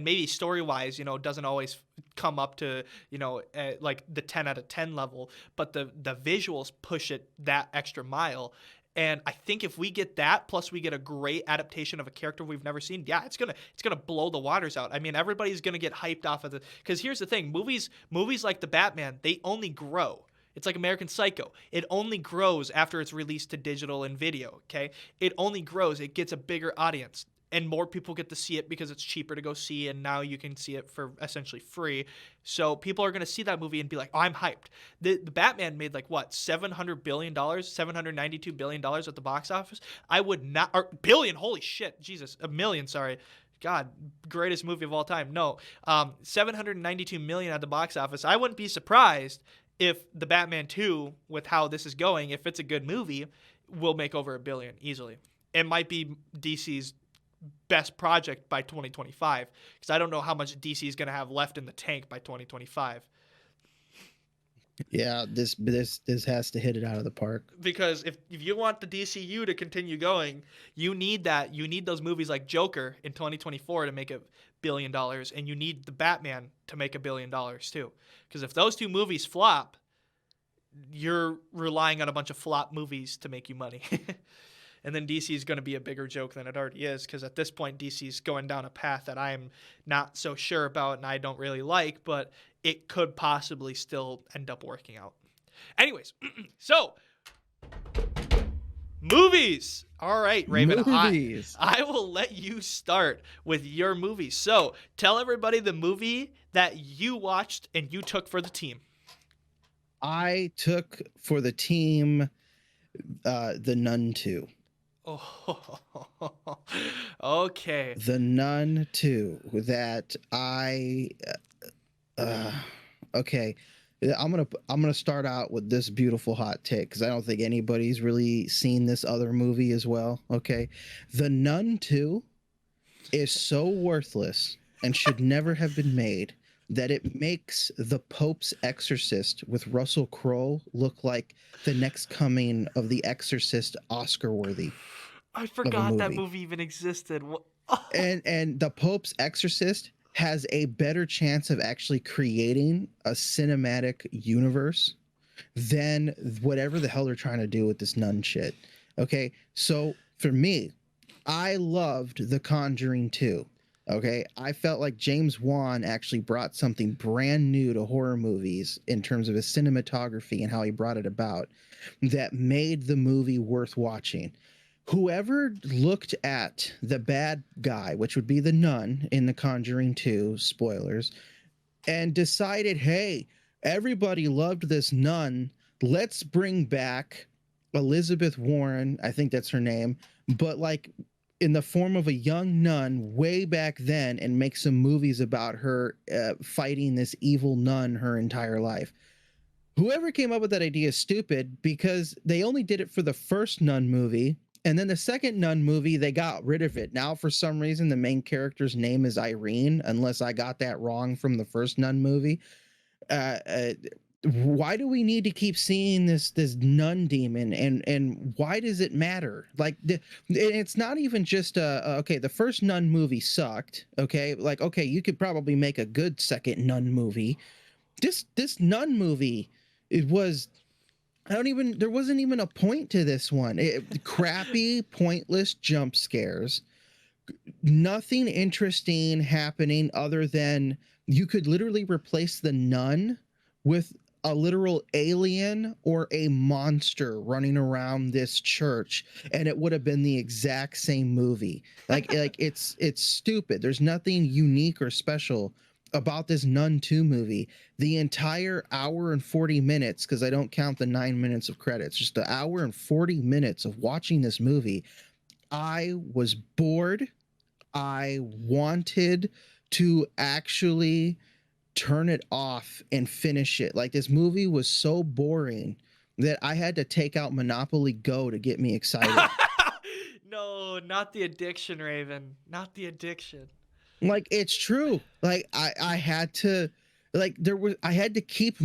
maybe story-wise, doesn't always come up to, like the 10 out of 10 level, but the visuals push it that extra mile. And I think if we get that, plus we get a great adaptation of a character we've never seen, yeah, it's gonna blow the waters out. I mean, everybody's gonna get hyped off of because here's the thing: movies like the Batman, they only grow. It's like American Psycho. It only grows after it's released to digital and video. Okay, it only grows. It gets a bigger audience. And more people get to see it because it's cheaper to go see, and now you can see it for essentially free. So people are going to see that movie and be like, oh, I'm hyped. The Batman made like, what, $700 billion, $792 billion at the box office? I would not, or billion, holy shit, Jesus, a million, sorry. God, greatest movie of all time. No, 792 million at the box office. I wouldn't be surprised if the Batman 2, with how this is going, if it's a good movie, will make over $1 billion easily. It might be DC's best project by 2025, because I don't know how much DC is going to have left in the tank by 2025. Yeah, this has to hit it out of the park. Because if you want the DCU to continue going, you need those movies like Joker in 2024 to make $1 billion, and you need the Batman to make $1 billion too. Because if those two movies flop, you're relying on a bunch of flop movies to make you money. And then DC is going to be a bigger joke than it already is, because at this point, DC is going down a path that I'm not so sure about and I don't really like, but it could possibly still end up working out. Anyways, so movies. All right, Raven, Movies. I will let you start with your movie. So tell everybody the movie that you watched and you took for the team. I took for the team The Nun 2. Oh, okay. The Nun 2 that okay. I'm gonna start out with this beautiful hot take because I don't think anybody's really seen this other movie as well. Okay, The Nun 2 is so worthless and should never have been made that it makes The Pope's Exorcist with Russell Crowe look like the next coming of The Exorcist Oscar worthy I of a forgot that movie. movie even existed. And The Pope's Exorcist has a better chance of actually creating a cinematic universe than whatever the hell they're trying to do with this nun shit. Okay, so for me, I loved The Conjuring 2. Okay, I felt like James Wan actually brought something brand new to horror movies in terms of his cinematography and how he brought it about that made the movie worth watching. Whoever looked at the bad guy, which would be the nun in The Conjuring 2, spoilers, and decided, hey, everybody loved this nun. Let's bring back Elizabeth Warren, I think that's her name, but like in the form of a young nun way back then and make some movies about her fighting this evil nun her entire life. Whoever came up with that idea is stupid because they only did it for the first nun movie. And then the second nun movie, they got rid of it. Now, for some reason, the main character's name is Irene, unless I got that wrong from the first nun movie. Why do we need to keep seeing this nun demon, and why does it matter? Like, it's not even just okay, the first nun movie sucked. Okay, like, okay, you could probably make a good second nun movie. This nun movie, it was. There wasn't even a point to this one. Crappy, pointless jump scares. Nothing interesting happening other than you could literally replace the nun with a literal alien or a monster running around this church and it would have been the exact same movie. Like it's stupid. There's nothing unique or special about this Nun 2 movie. The entire hour and 40 minutes, because I don't count the 9 minutes of credits, just the hour and 40 minutes of watching this movie, I was bored. I wanted to actually turn it off and finish it. Like, this movie was so boring that I had to take out Monopoly Go to get me excited. No, not the addiction, Raven. Not the addiction. Like, it's true. Like, I had to, like, I had to keep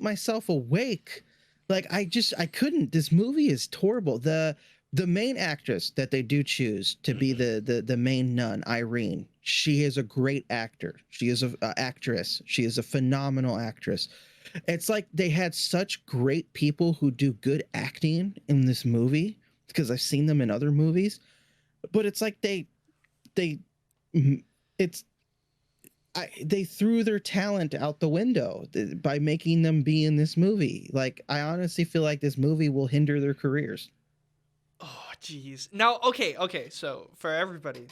myself awake. Like, I couldn't. This movie is horrible. The main actress that they do choose to be the main nun, Irene, she is a great actor. She is a actress. She is a phenomenal actress. It's like they had such great people who do good acting in this movie because I've seen them in other movies, but it's like they threw their talent out the window by making them be in this movie. Like, I honestly feel like this movie will hinder their careers. Oh, jeez. Now, okay. So for everybody,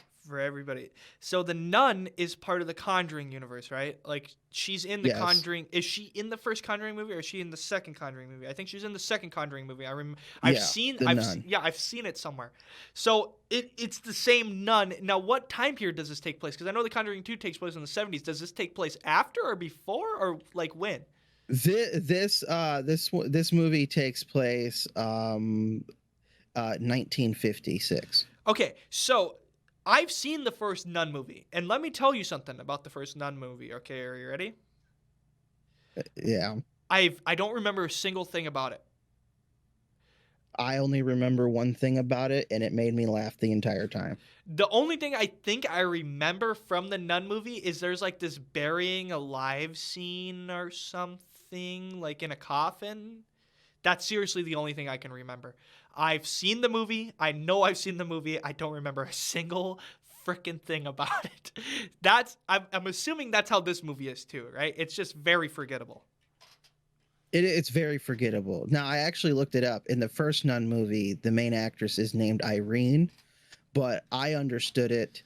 so the nun is part of the Conjuring universe, right? Like, she's in the Yes. Conjuring. Is she in the first Conjuring movie, or is she in the second Conjuring movie? I think she's in the second Conjuring movie. I've seen it somewhere. So it's the same nun. Now, what time period does this take place? Because I know the Conjuring 2 takes place in the 70s. Does this take place after or before, or like when? This movie takes place 1956. Okay, so I've seen the first Nun movie, and let me tell you something about the first Nun movie. Okay, are you ready? Yeah. I don't remember a single thing about it. I only remember one thing about it, and it made me laugh the entire time. The only thing I think I remember from the Nun movie is there's like this burying alive scene or something, like in a coffin. That's seriously the only thing I can remember. I've seen the movie. I know I've seen the movie. I don't remember a single freaking thing about it. I'm assuming that's how this movie is too, right? It's just very forgettable. It's very forgettable. Now, I actually looked it up. In the first Nun movie, the main actress is named Irene, but I understood it.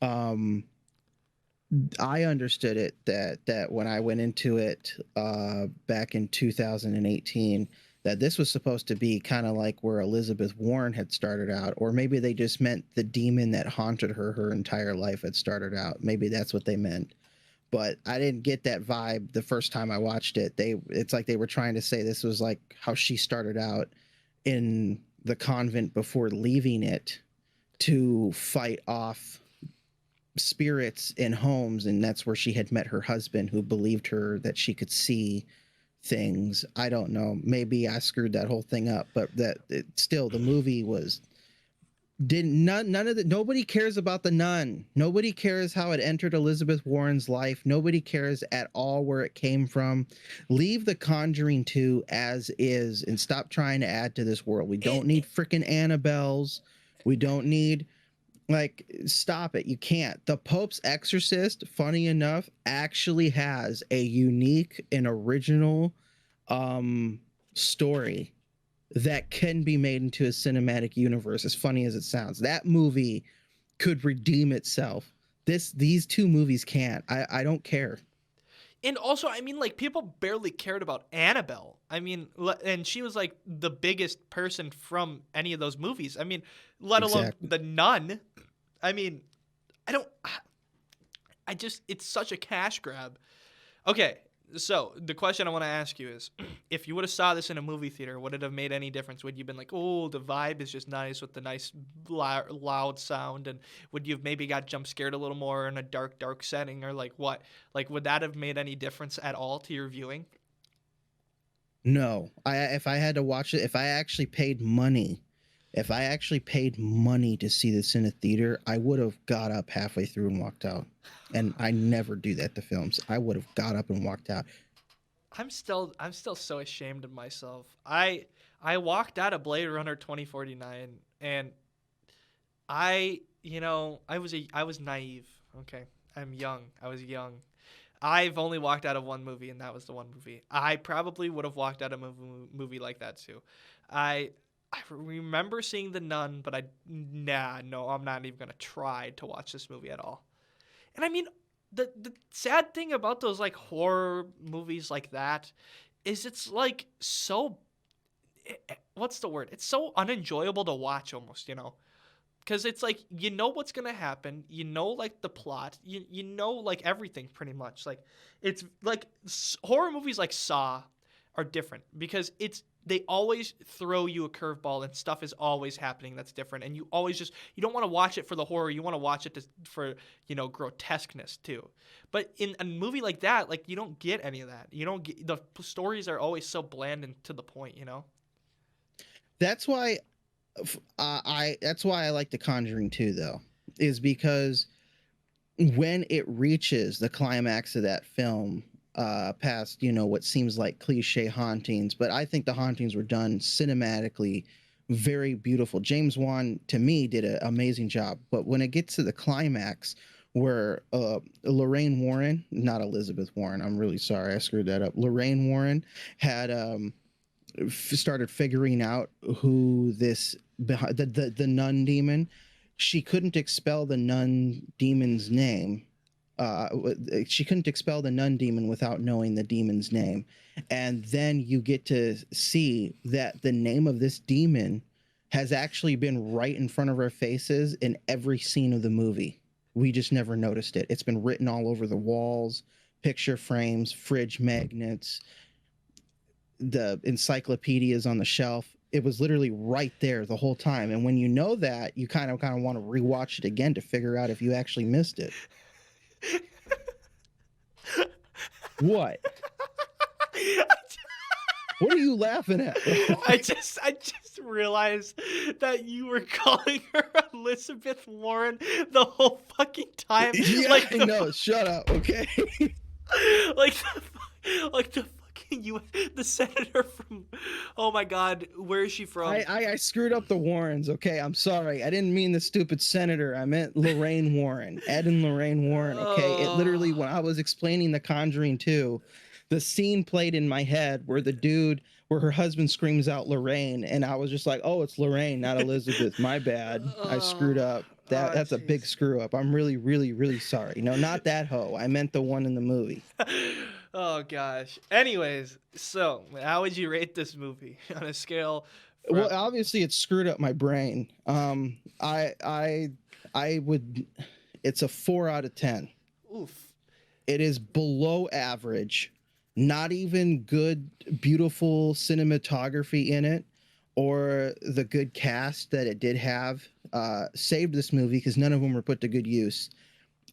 Um, I understood it that when I went into it back in 2018, that this was supposed to be kind of like where Elizabeth Warren had started out, or maybe they just meant the demon that haunted her entire life had started out. Maybe that's what they meant. But I didn't get that vibe the first time I watched it. It's like they were trying to say this was like how she started out in the convent before leaving it to fight off spirits in homes, and that's where she had met her husband, who believed her that she could see things. I don't know, maybe I screwed that whole thing up, but still the movie was didn't none of the nobody cares about the nun. Nobody cares how it entered Elizabeth Warren's life. Nobody cares at all where it came from. Leave The Conjuring 2 as is and stop trying to add to this world. We don't need freaking Annabelles. We don't need, like, stop it. You can't. The Pope's Exorcist, funny enough, actually has a unique and original story that can be made into a cinematic universe, as funny as it sounds. That movie could redeem itself. These two movies can't. I don't care. And also, I mean, like, people barely cared about Annabelle. I mean, and she was like the biggest person from any of those movies. I mean, let alone the Nun. I mean, it's such a cash grab. Okay, so the question I want to ask you is, if you would have saw this in a movie theater, would it have made any difference? Would you have been like, oh, the vibe is just nice with the nice loud sound, and would you have maybe got jump scared a little more in a dark setting, or like what? Like, would that have made any difference at all to your viewing? No. If I had to watch it, if I actually paid money to see this in a theater, I would have got up halfway through and walked out. And I never do that to films. I would have got up and walked out. I'm still so ashamed of myself. I walked out of Blade Runner 2049, and I was naive. Okay, I'm young. I was young. I've only walked out of one movie, and that was the one movie. I probably would have walked out of a movie like that too. I remember seeing The Nun, but I'm not even gonna try to watch this movie at all. And I mean, the sad thing about those like horror movies like that is it's like so, what's the word? It's so unenjoyable to watch almost, because it's like, what's gonna happen, like the plot, like everything pretty much. Like, it's like horror movies like Saw are different because they always throw you a curveball, and stuff is always happening that's different, and you don't want to watch it for the horror. You want to watch it for grotesqueness too. But in a movie like that, like, you don't get any of that. You don't get, the stories are always so bland and to the point. That's why I like The Conjuring 2 though, is because when it reaches the climax of that film, past what seems like cliche hauntings, but I think the hauntings were done cinematically very beautiful. James Wan, to me, did an amazing job. But when it gets to the climax, where Lorraine Warren, not Elizabeth Warren, I'm really sorry, I screwed that up. Lorraine Warren had started figuring out who this the nun demon. She couldn't expel the nun demon's name. She couldn't expel the nun demon without knowing the demon's name. And then you get to see that the name of this demon has actually been right in front of our faces in every scene of the movie. We just never noticed it. It's been written all over the walls, picture frames, fridge magnets, the encyclopedias on the shelf. It was literally right there the whole time. And when you know that, you kind of want to rewatch it again to figure out if you actually missed it. What? What are you laughing at, bro? I just realized that you were calling her Elizabeth Warren the whole fucking time. Yeah, like I know. Shut up, okay? like the fucking the senator from. Oh my God, where is she from? I screwed up the Warrens. Okay, I'm sorry. I didn't mean the stupid senator. I meant Lorraine Warren, Ed and Lorraine Warren. Okay, it literally, when I was explaining The Conjuring 2, the scene played in my head where her husband screams out Lorraine, and I was just like, oh, it's Lorraine, not Elizabeth. My bad. I screwed up. That's a big jeez. screw up. I'm really, really, really sorry. No, not that hoe. I meant the one in the movie. Oh gosh. Anyways, so how would you rate this movie on a scale? Well, obviously it screwed up my brain. I would. It's a 4 out of 10. Oof. It is below average. Not even good, beautiful cinematography in it, or the good cast that it did have saved this movie because none of them were put to good use.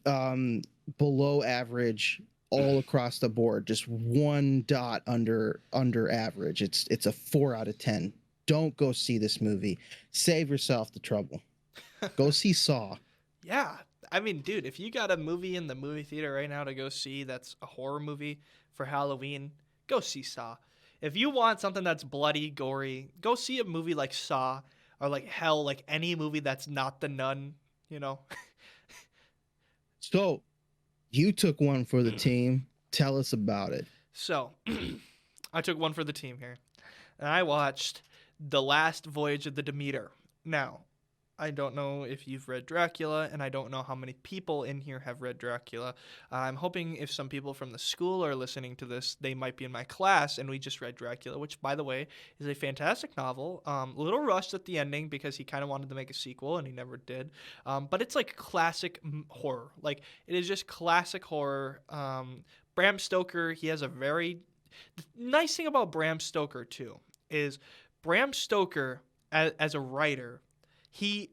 Below average all across the board, just 1 dot under average. It's a 4 out of 10. Don't go see this movie. Save yourself the trouble. Go see Saw. Yeah. I mean, dude, if you got a movie in the movie theater right now to go see that's a horror movie for Halloween, go see Saw. If you want something that's bloody, gory, go see a movie like Saw, or like hell, like any movie that's not The Nun, you know? So, you took one for the team. Tell us about it. So, I took one for the team here, and I watched The Last Voyage of the Demeter. Now, I don't know if you've read Dracula, and I don't know how many people in here have read Dracula. I'm hoping if some people from the school are listening to this, they might be in my class, and we just read Dracula, which, by the way, is a fantastic novel. A little rushed at the ending because he kind of wanted to make a sequel, and he never did. But it's like classic horror. Like, it is just classic horror. Bram Stoker, he has a very... The nice thing about Bram Stoker, too, is Bram Stoker, as a writer... He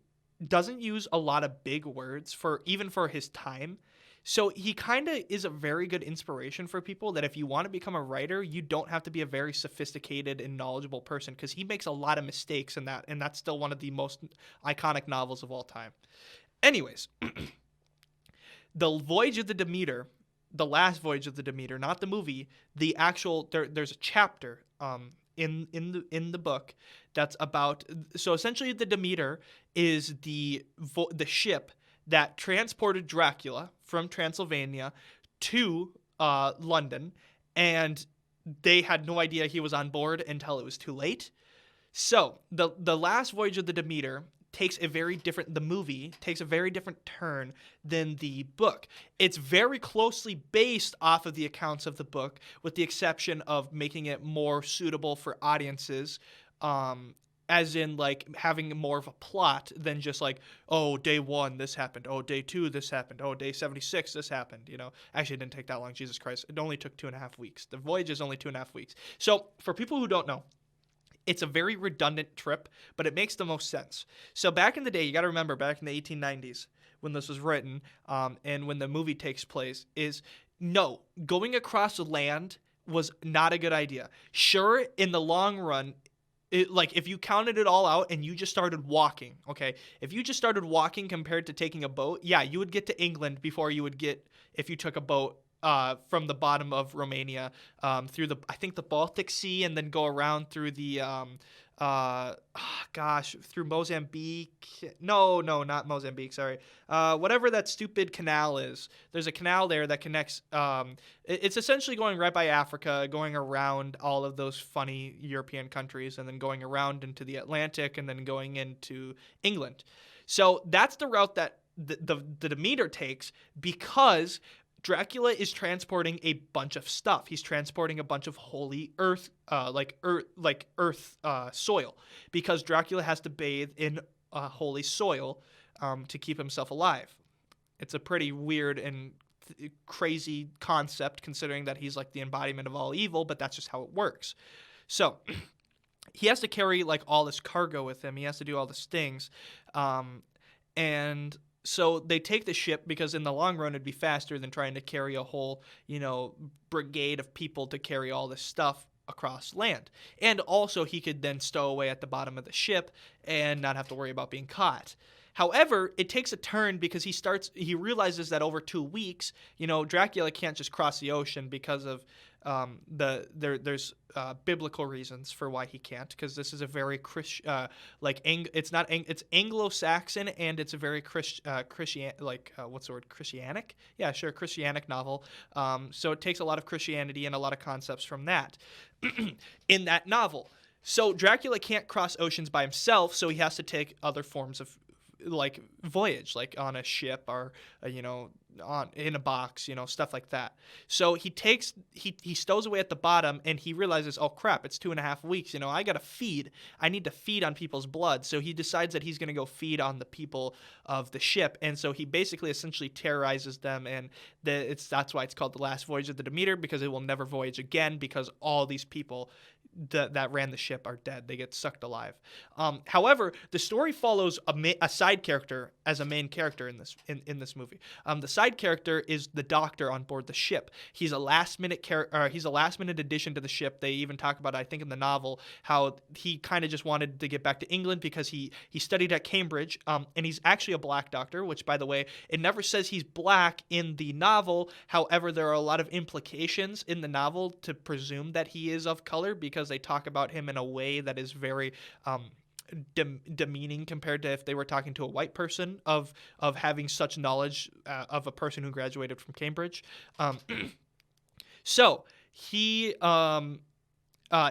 doesn't use a lot of big words even for his time. So he kind of is a very good inspiration for people that if you want to become a writer, you don't have to be a very sophisticated and knowledgeable person because he makes a lot of mistakes in that, and that's still one of the most iconic novels of all time. Anyways, The Voyage of the Demeter, The Last Voyage of the Demeter, not the movie, the actual there's a chapter in the book that's about, so essentially the Demeter is the ship that transported Dracula from Transylvania to London, and they had no idea he was on board until it was too late. So the Last Voyage of the Demeter the movie takes a very different turn than the book. It's very closely based off of the accounts of the book, with the exception of making it more suitable for audiences, as in like having more of a plot than just like, oh, day 1 this happened, oh, day 2 this happened, oh, day 76 this happened. Actually, it didn't take that long. Jesus Christ, it only took 2.5 weeks. The voyage is only 2.5 weeks. So for people who don't know, it's a very redundant trip, but it makes the most sense. So back in the day, you got to remember, back in the 1890s, when this was written, and when the movie takes place, going across the land was not a good idea. Sure, in the long run, if you counted it all out and you just started walking, okay? If you just started walking compared to taking a boat, yeah, you would get to England before you would get if you took a boat from the bottom of Romania through the Baltic Sea, and then go around through the through Mozambique. No, not Mozambique. Sorry, whatever that stupid canal is. There's a canal there that connects. It's essentially going right by Africa, going around all of those funny European countries, and then going around into the Atlantic, and then going into England. So that's the route that the Demeter takes, because Dracula is transporting a bunch of stuff. He's transporting a bunch of holy earth, soil, because Dracula has to bathe in holy soil to keep himself alive. It's a pretty weird and crazy concept, considering that he's like the embodiment of all evil, but that's just how it works. So he has to carry like all this cargo with him. He has to do all these things, and so they take the ship because in the long run it'd be faster than trying to carry a whole, brigade of people to carry all this stuff across land. And also he could then stow away at the bottom of the ship and not have to worry about being caught. However, it takes a turn because he realizes that over 2 weeks, Dracula can't just cross the ocean because of There's biblical reasons for why he can't, because this is a very it's Anglo-Saxon, and it's a very Christianic? Yeah, sure, Christianic novel. So it takes a lot of Christianity and a lot of concepts from that in that novel. So Dracula can't cross oceans by himself, so he has to take other forms of like voyage, like on a ship or in a box, stuff like that. So he stows away at the bottom, and he realizes, oh crap, it's 2.5 weeks. I need to feed on people's blood. So he decides that he's going to go feed on the people of the ship, and so he basically essentially terrorizes them, and that's why it's called the last voyage of the Demeter, because it will never voyage again, because all these people that ran the ship are dead. They get sucked alive. However, the story follows a side character as a main character in this movie. The side character is the doctor on board the ship. He's a last minute addition to the ship. They even talk about, I think in the novel, how he kind of just wanted to get back to England because he studied at Cambridge, and he's actually a black doctor, which, by the way, it never says he's black in the novel. However, there are a lot of implications in the novel to presume that he is of color, because they talk about him in a way that is very demeaning compared to if they were talking to a white person of having such knowledge of a person who graduated from Cambridge. So he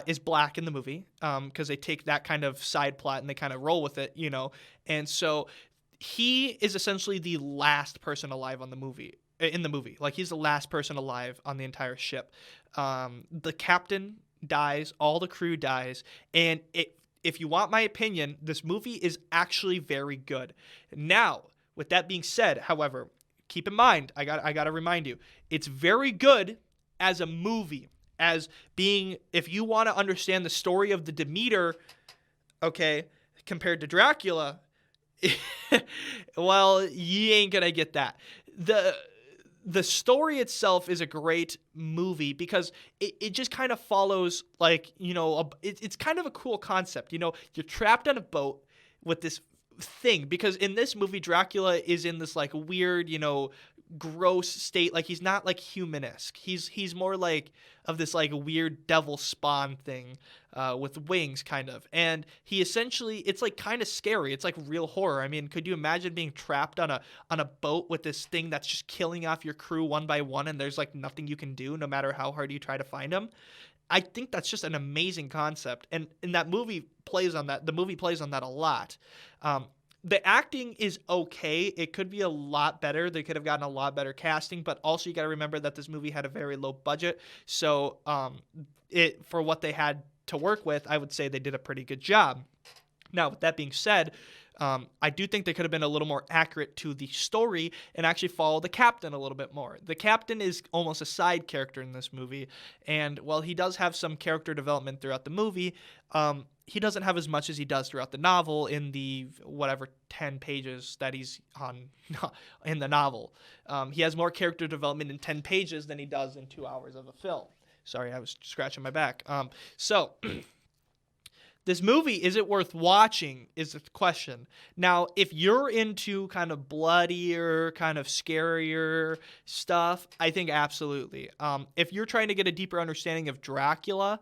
is black in the movie, because they take that kind of side plot and they kind of roll with it, and so he is essentially the last person alive in the movie. Like, he's the last person alive on the entire ship. The captain dies, all the crew dies, and if you want my opinion, this movie is actually very good. Now, with that being said, however, keep in mind, I got to remind you, it's very good as a movie, as being, if you want to understand the story of the Demeter, okay, compared to Dracula, well, you ain't gonna get that. The story itself is a great movie because it just kind of follows, like, it's kind of a cool concept. You're trapped on a boat with this thing, because in this movie, Dracula is in this like weird, gross state. Like, he's not like humanesque. He's more like of this like weird devil spawn thing with wings, kind of. And he essentially, it's like kind of scary. It's like real horror. I mean, could you imagine being trapped on a boat with this thing that's just killing off your crew one by one, and there's like nothing you can do no matter how hard you try to find them? I think that's just an amazing concept, and that movie plays on that. The movie plays on that a lot. The acting is okay. It could be a lot better. They could have gotten a lot better casting, but also you got to remember that this movie had a very low budget. So for what they had to work with, I would say they did a pretty good job. Now, with that being said, I do think they could have been a little more accurate to the story and actually follow the captain a little bit more. The captain is almost a side character in this movie, and while he does have some character development throughout the movie, he doesn't have as much as he does throughout the novel in the whatever 10 pages that he's on in the novel. He has more character development in 10 pages than he does in 2 hours of a film. Sorry, I was scratching my back. So this movie, is it worth watching, is the question. Now, if you're into kind of bloodier, kind of scarier stuff, I think absolutely. If you're trying to get a deeper understanding of Dracula,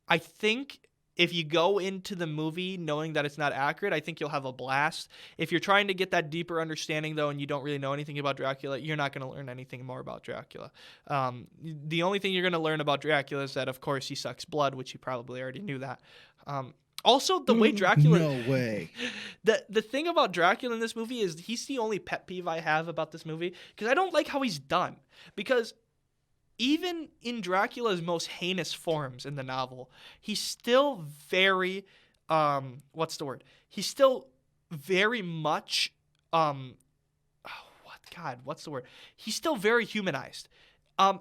I think if you go into the movie knowing that it's not accurate, I think you'll have a blast. If you're trying to get that deeper understanding, though, and you don't really know anything about Dracula, you're not going to learn anything more about Dracula. The only thing you're going to learn about Dracula is that, of course, he sucks blood, which you probably already knew that. Also, the way Dracula... No way. The thing about Dracula in this movie is he's the only pet peeve I have about this movie, because I don't like how he's done. Because even in Dracula's most heinous forms in the novel, he's still very... what's the word? He's still very much... what's the word? He's still very humanized.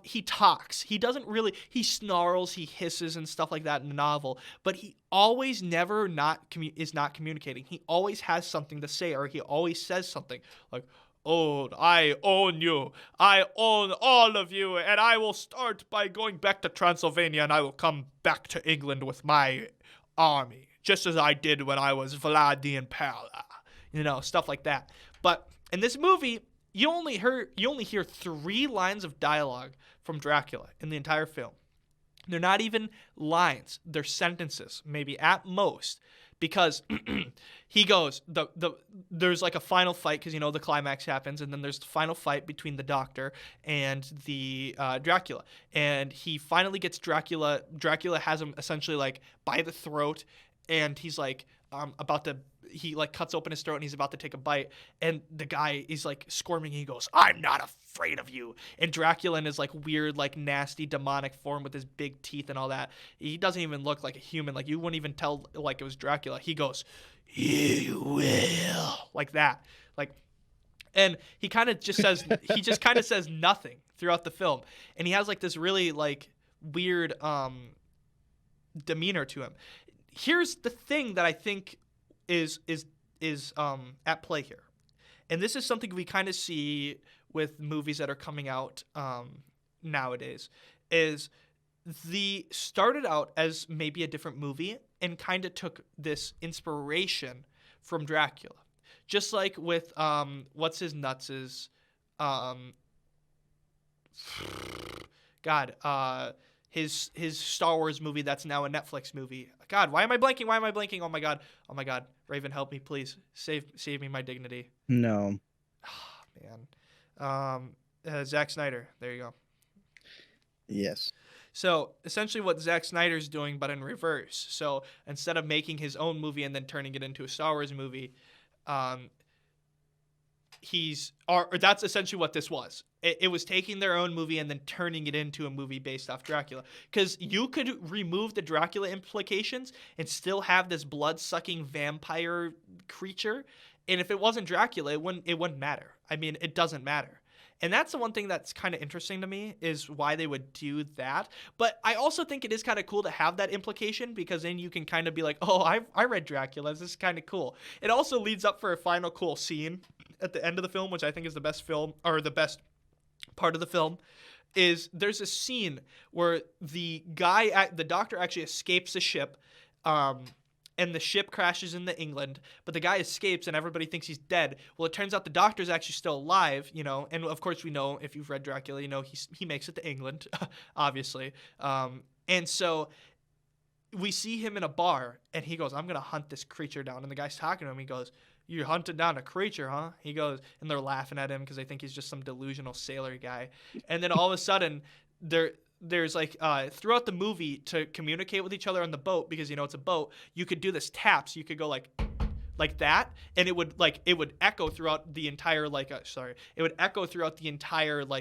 He talks. He doesn't really... He snarls, he hisses and stuff like that in the novel, but he always is not communicating. He always has something to say, or he always says something like, "Oh, I own you. I own all of you, and I will start by going back to Transylvania, and I will come back to England with my army, just as I did when I was Vlad the Impaler." Stuff like that. But in this movie, you only hear 3 lines of dialogue from Dracula in the entire film. They're not even lines. They're sentences, maybe at most. Because he goes, there's like a final fight because, the climax happens. And then there's the final fight between the doctor and the Dracula. And he finally gets Dracula. Dracula has him essentially like by the throat. And he's like he like cuts open his throat and he's about to take a bite. And the guy is like squirming. He goes, "I'm not afraid of you." And Dracula in his like weird, like nasty demonic form with his big teeth and all that. He doesn't even look like a human. Like you wouldn't even tell like it was Dracula. He goes, "You will," like that. Like, and he kind of just says, says nothing throughout the film. And he has like this really like weird demeanor to him. Here's the thing that I think is at play here, and this is something we kind of see with movies that are coming out nowadays. Is started out as maybe a different movie and kind of took this inspiration from Dracula, just like with what's his nuts's his Star Wars movie that's now a Netflix movie. God, why am I blanking? Oh my God. Raven, help me, please. Save me my dignity. No. Oh, man. Zack Snyder. There you go. Yes. So essentially what Zack Snyder's doing, but in reverse. So instead of making his own movie and then turning it into a Star Wars movie, that's essentially what this was. It was taking their own movie and then turning it into a movie based off Dracula. Because you could remove the Dracula implications and still have this blood-sucking vampire creature. And if it wasn't Dracula, it wouldn't matter. I mean, it doesn't matter. And that's the one thing that's kind of interesting to me is why they would do that. But I also think it is kind of cool to have that implication because then you can kind of be like, oh, I read Dracula. This is kind of cool. It also leads up for a final cool scene at the end of the film, which I think is the best part of the film, is there's a scene where the doctor actually escapes the ship, and the ship crashes into England, but the guy escapes and everybody thinks he's dead. Well, it turns out the doctor's actually still alive, and of course we know, if you've read Dracula, he makes it to England, obviously. And so we see him in a bar, and he goes, "I'm going to hunt this creature down." And the guy's talking to him. He goes, "You hunted down a creature, huh?" He goes, and they're laughing at him because they think he's just some delusional sailor guy. And then all of a sudden, there's like throughout the movie to communicate with each other on the boat, because it's a boat, you could do this tap, so you could go like that, and it would echo throughout the entire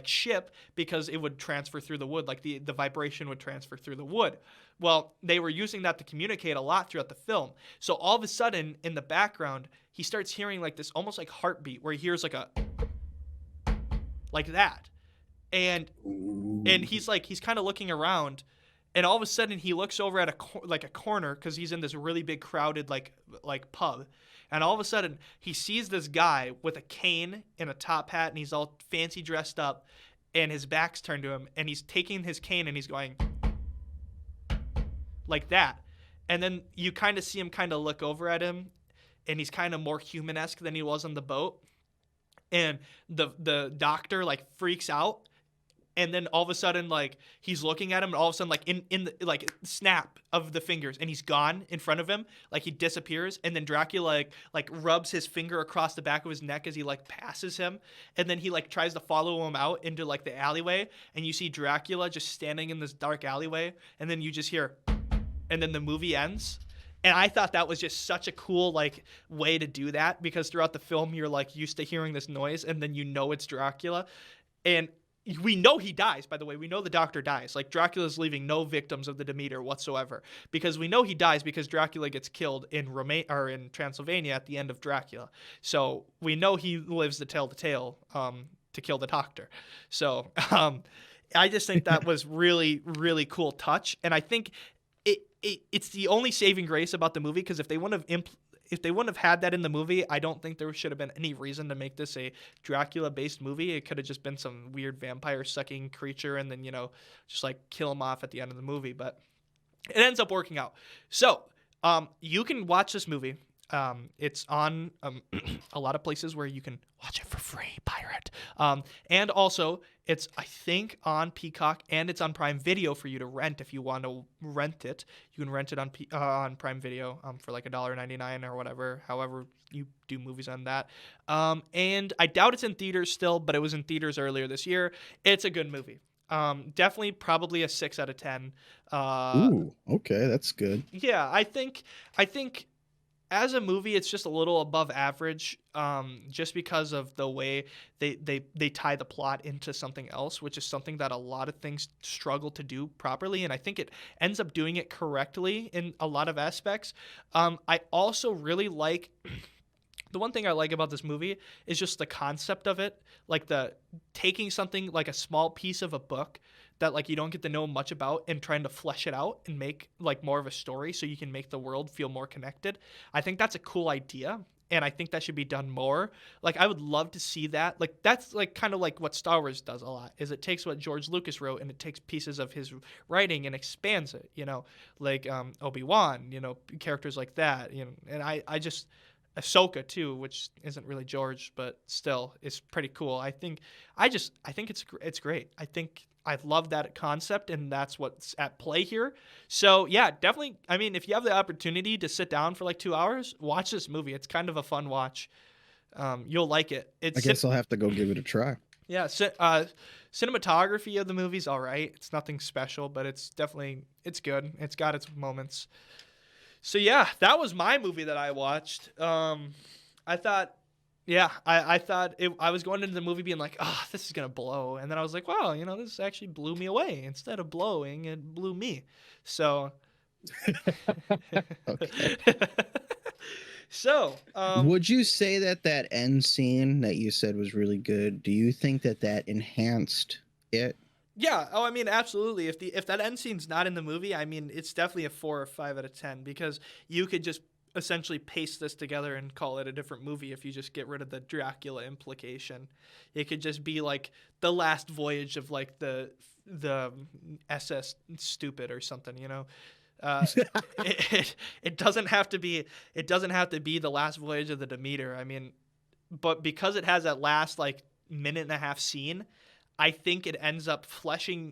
ship, because it would transfer through the wood, like the vibration would transfer through the wood. Well, they were using that to communicate a lot throughout the film. So all of a sudden in the background, he starts hearing like this almost like heartbeat, where he hears like that. And he's kind of looking around, and all of a sudden he looks over at a corner, because he's in this really big crowded like pub, and all of a sudden he sees this guy with a cane and a top hat, and he's all fancy dressed up, and his back's turned to him, and he's taking his cane and he's going like that. And then you kind of see him kind of look over at him, and he's kind of more human-esque than he was on the boat, and the doctor like freaks out. And then all of a sudden, like, he's looking at him, and all of a sudden, like, in the, like, snap of the fingers, and he's gone in front of him. Like, he disappears, and then Dracula, like rubs his finger across the back of his neck as he, like, passes him. And then he, like, tries to follow him out into, like, the alleyway, and you see Dracula just standing in this dark alleyway, and then you just hear, and then the movie ends. And I thought that was just such a cool, like, way to do that, because throughout the film, you're, like, used to hearing this noise, and then it's Dracula. And we know he dies, by the way. We know the doctor dies. Like, Dracula's leaving no victims of the Demeter whatsoever, because we know he dies because Dracula gets killed in Transylvania at the end of Dracula. So we know he lives to tell the tale, to kill the doctor. So I just think that was really, really cool touch. And I think it's the only saving grace about the movie, because if they wouldn't have had that in the movie, I don't think there should have been any reason to make this a Dracula-based movie. It could have just been some weird vampire-sucking creature, and then, just like kill him off at the end of the movie. But it ends up working out. So you can watch this movie. It's on a lot of places where you can watch it for free, pirate. And also, it's, I think, on Peacock, and it's on Prime Video for you to rent if you want to rent it. You can rent it on Prime Video for like $1.99 or whatever, however you do movies on that. And I doubt it's in theaters still, but it was in theaters earlier this year. It's a good movie. Definitely probably a 6 out of 10. Ooh, okay, that's good. Yeah, I think as a movie, it's just a little above average, just because of the way they tie the plot into something else, which is something that a lot of things struggle to do properly, and I think it ends up doing it correctly in a lot of aspects. I also really like the one thing I like about this movie is just the concept of it, like the taking something like a small piece of a book that like you don't get to know much about and trying to flesh it out and make like more of a story so you can make the world feel more connected. I think that's a cool idea, and I think that should be done more. Like I would love to see that. Like that's like kind of like what Star Wars does a lot, is it takes what George Lucas wrote and it takes pieces of his writing and expands it, you know, like Obi-Wan, you know, characters like that, you know. And I just Ahsoka too, which isn't really George, but still is pretty cool. I think it's great. I love that concept, and that's what's at play here. So yeah, definitely. I mean, if you have the opportunity to sit down for like 2 hours, watch this movie. It's kind of a fun watch. You'll like it. I guess I'll have to go give it a try. Yeah, cinematography of the movie's all right. It's nothing special, but it's good. It's got its moments. So yeah, that was my movie that I watched. I thought I was going into the movie being like, oh, this is going to blow. And then I was like, wow, you know, this actually blew me away. Instead of blowing, it blew me. So, Okay. so, Would you say that end scene that you said was really good? Do you think that enhanced it? yeah. Oh, I mean, absolutely. If that end scene's not in the movie, I mean, it's definitely a 4 or 5 out of 10, because you could just essentially paste this together and call it a different movie if you just get rid of the Dracula implication. It could just be like the last voyage of like the SS Stupid or something, you know. It doesn't have to be the last voyage of the Demeter. I mean, but because it has that last like minute and a half scene, I think it ends up fleshes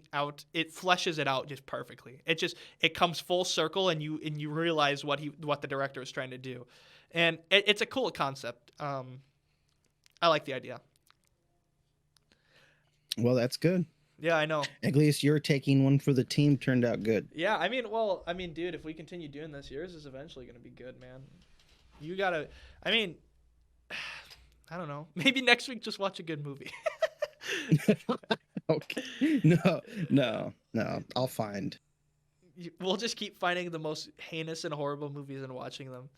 it out just perfectly. It comes full circle, and you realize what the director is trying to do, and it's a cool concept. I like the idea. Well, that's good. Yeah, I know. At least your taking one for the team turned out good. Yeah, I mean, dude, if we continue doing this, yours is eventually going to be good, man. You gotta. I mean, I don't know. Maybe next week just watch a good movie. Okay. No. I'll find. We'll just keep finding the most heinous and horrible movies and watching them.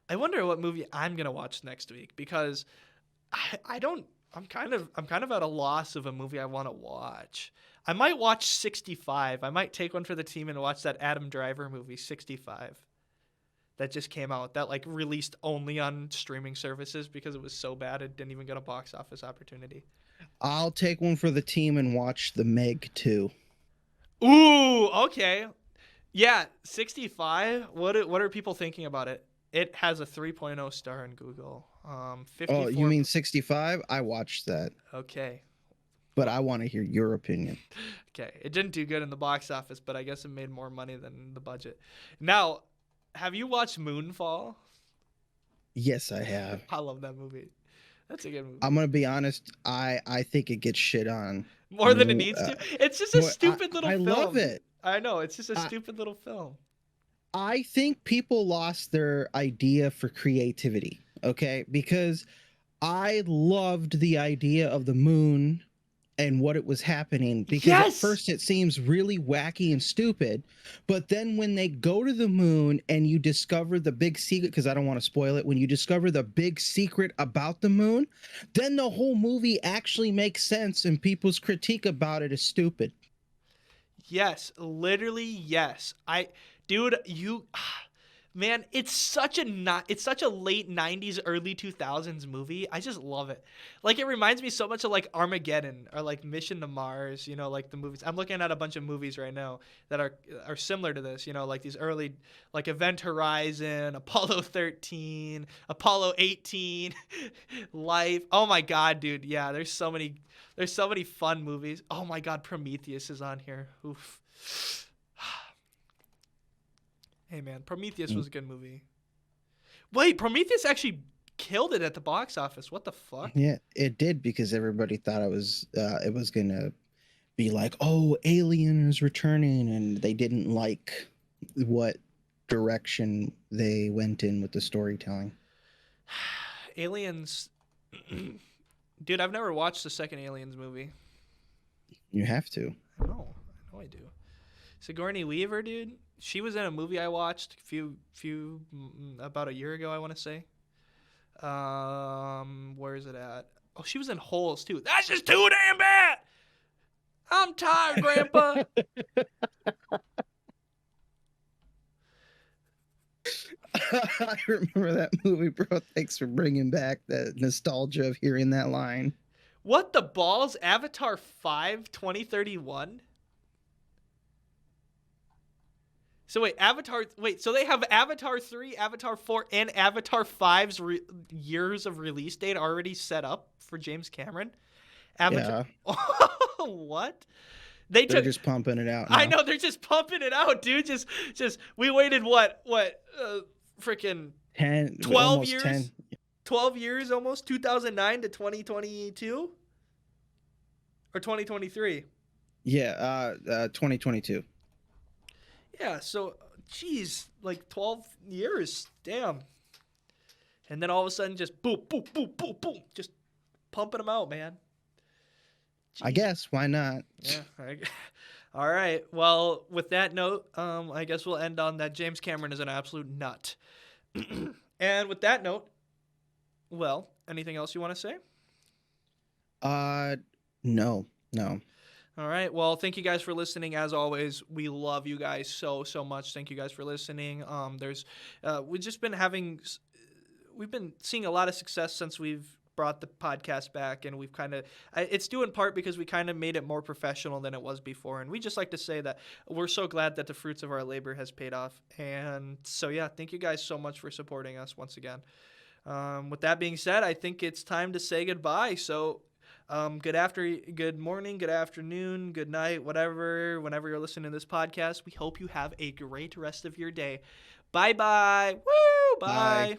I wonder what movie I'm gonna watch next week, because I'm kind of at a loss of a movie I want to watch. I might watch 65. I might take one for the team and watch that Adam Driver movie 65. That just came out. That like released only on streaming services because it was so bad it didn't even get a box office opportunity. I'll take one for the team and watch The Meg 2. Ooh, okay. Yeah, 65. What are people thinking about it? It has a 3.0 star in Google. 54. Oh, you mean 65? I watched that. Okay. But I want to hear your opinion. Okay. It didn't do good in the box office, but I guess it made more money than the budget. Now, have you watched Moonfall? Yes, I have. I love that movie. That's a good movie. I'm going to be honest. I think it gets shit on. More than it needs to. It's just a stupid little film. I love it. I know. It's just a stupid little film. I think people lost their idea for creativity, okay? Because I loved the idea of the moon and what it was happening, because at first it seems really wacky and stupid, but then when they go to the moon and you discover the big secret, because I don't want to spoil it, when you discover the big secret about the moon, then the whole movie actually makes sense, and people's critique about it is stupid. Yes, literally yes. Dude, Man, it's such a late 90s, early 2000s movie. I just love it. Like, it reminds me so much of like Armageddon or like Mission to Mars, like the movies. I'm looking at a bunch of movies right now that are similar to this, like these early, like Event Horizon, Apollo 13, Apollo 18, Life. Oh my God, dude. Yeah, there's so many fun movies. Oh my God, Prometheus is on here. Oof. Hey man, Prometheus was a good movie. Wait, Prometheus actually killed it at the box office. What the fuck? Yeah, it did, because everybody thought it was gonna be like, oh, Alien is returning, and they didn't like what direction they went in with the storytelling. Aliens, dude, I've never watched the second Aliens movie. You have to. I know I do. Sigourney Weaver, dude. She was in a movie I watched about a year ago, I want to say. Where is it at? Oh, she was in Holes too. That's just too damn bad. I'm tired, Grandpa. I remember that movie, bro. Thanks for bringing back the nostalgia of hearing that line. What the balls? Avatar 5 2031? So so they have Avatar 3, Avatar 4, and Avatar 5's years of release date already set up for James Cameron? Avatar. Yeah. What? They're just pumping it out now. I know, they're just pumping it out, dude. Just we waited freaking 12 years? 10. 12 years almost, 2009 to 2022 or 2023? Yeah, 2022. Yeah, so, geez, like 12 years, damn. And then all of a sudden, just boom, boom, boom, boom, boom, just pumping them out, man. Jeez. I guess, why not? Yeah. All right. Well, with that note, I guess we'll end on that James Cameron is an absolute nut. And with that note, well, anything else you want to say? No. All right. Well, thank you guys for listening. As always, we love you guys so much. Thank you guys for listening. We've been seeing a lot of success since we've brought the podcast back, and it's due in part because we kind of made it more professional than it was before. And we just like to say that we're so glad that the fruits of our labor has paid off. And so, yeah, thank you guys so much for supporting us once again. With that being said, I think it's time to say goodbye. So, good morning, good afternoon, good night, whenever you're listening to this podcast. We hope you have a great rest of your day. Bye-bye. Woo! Bye. Bye.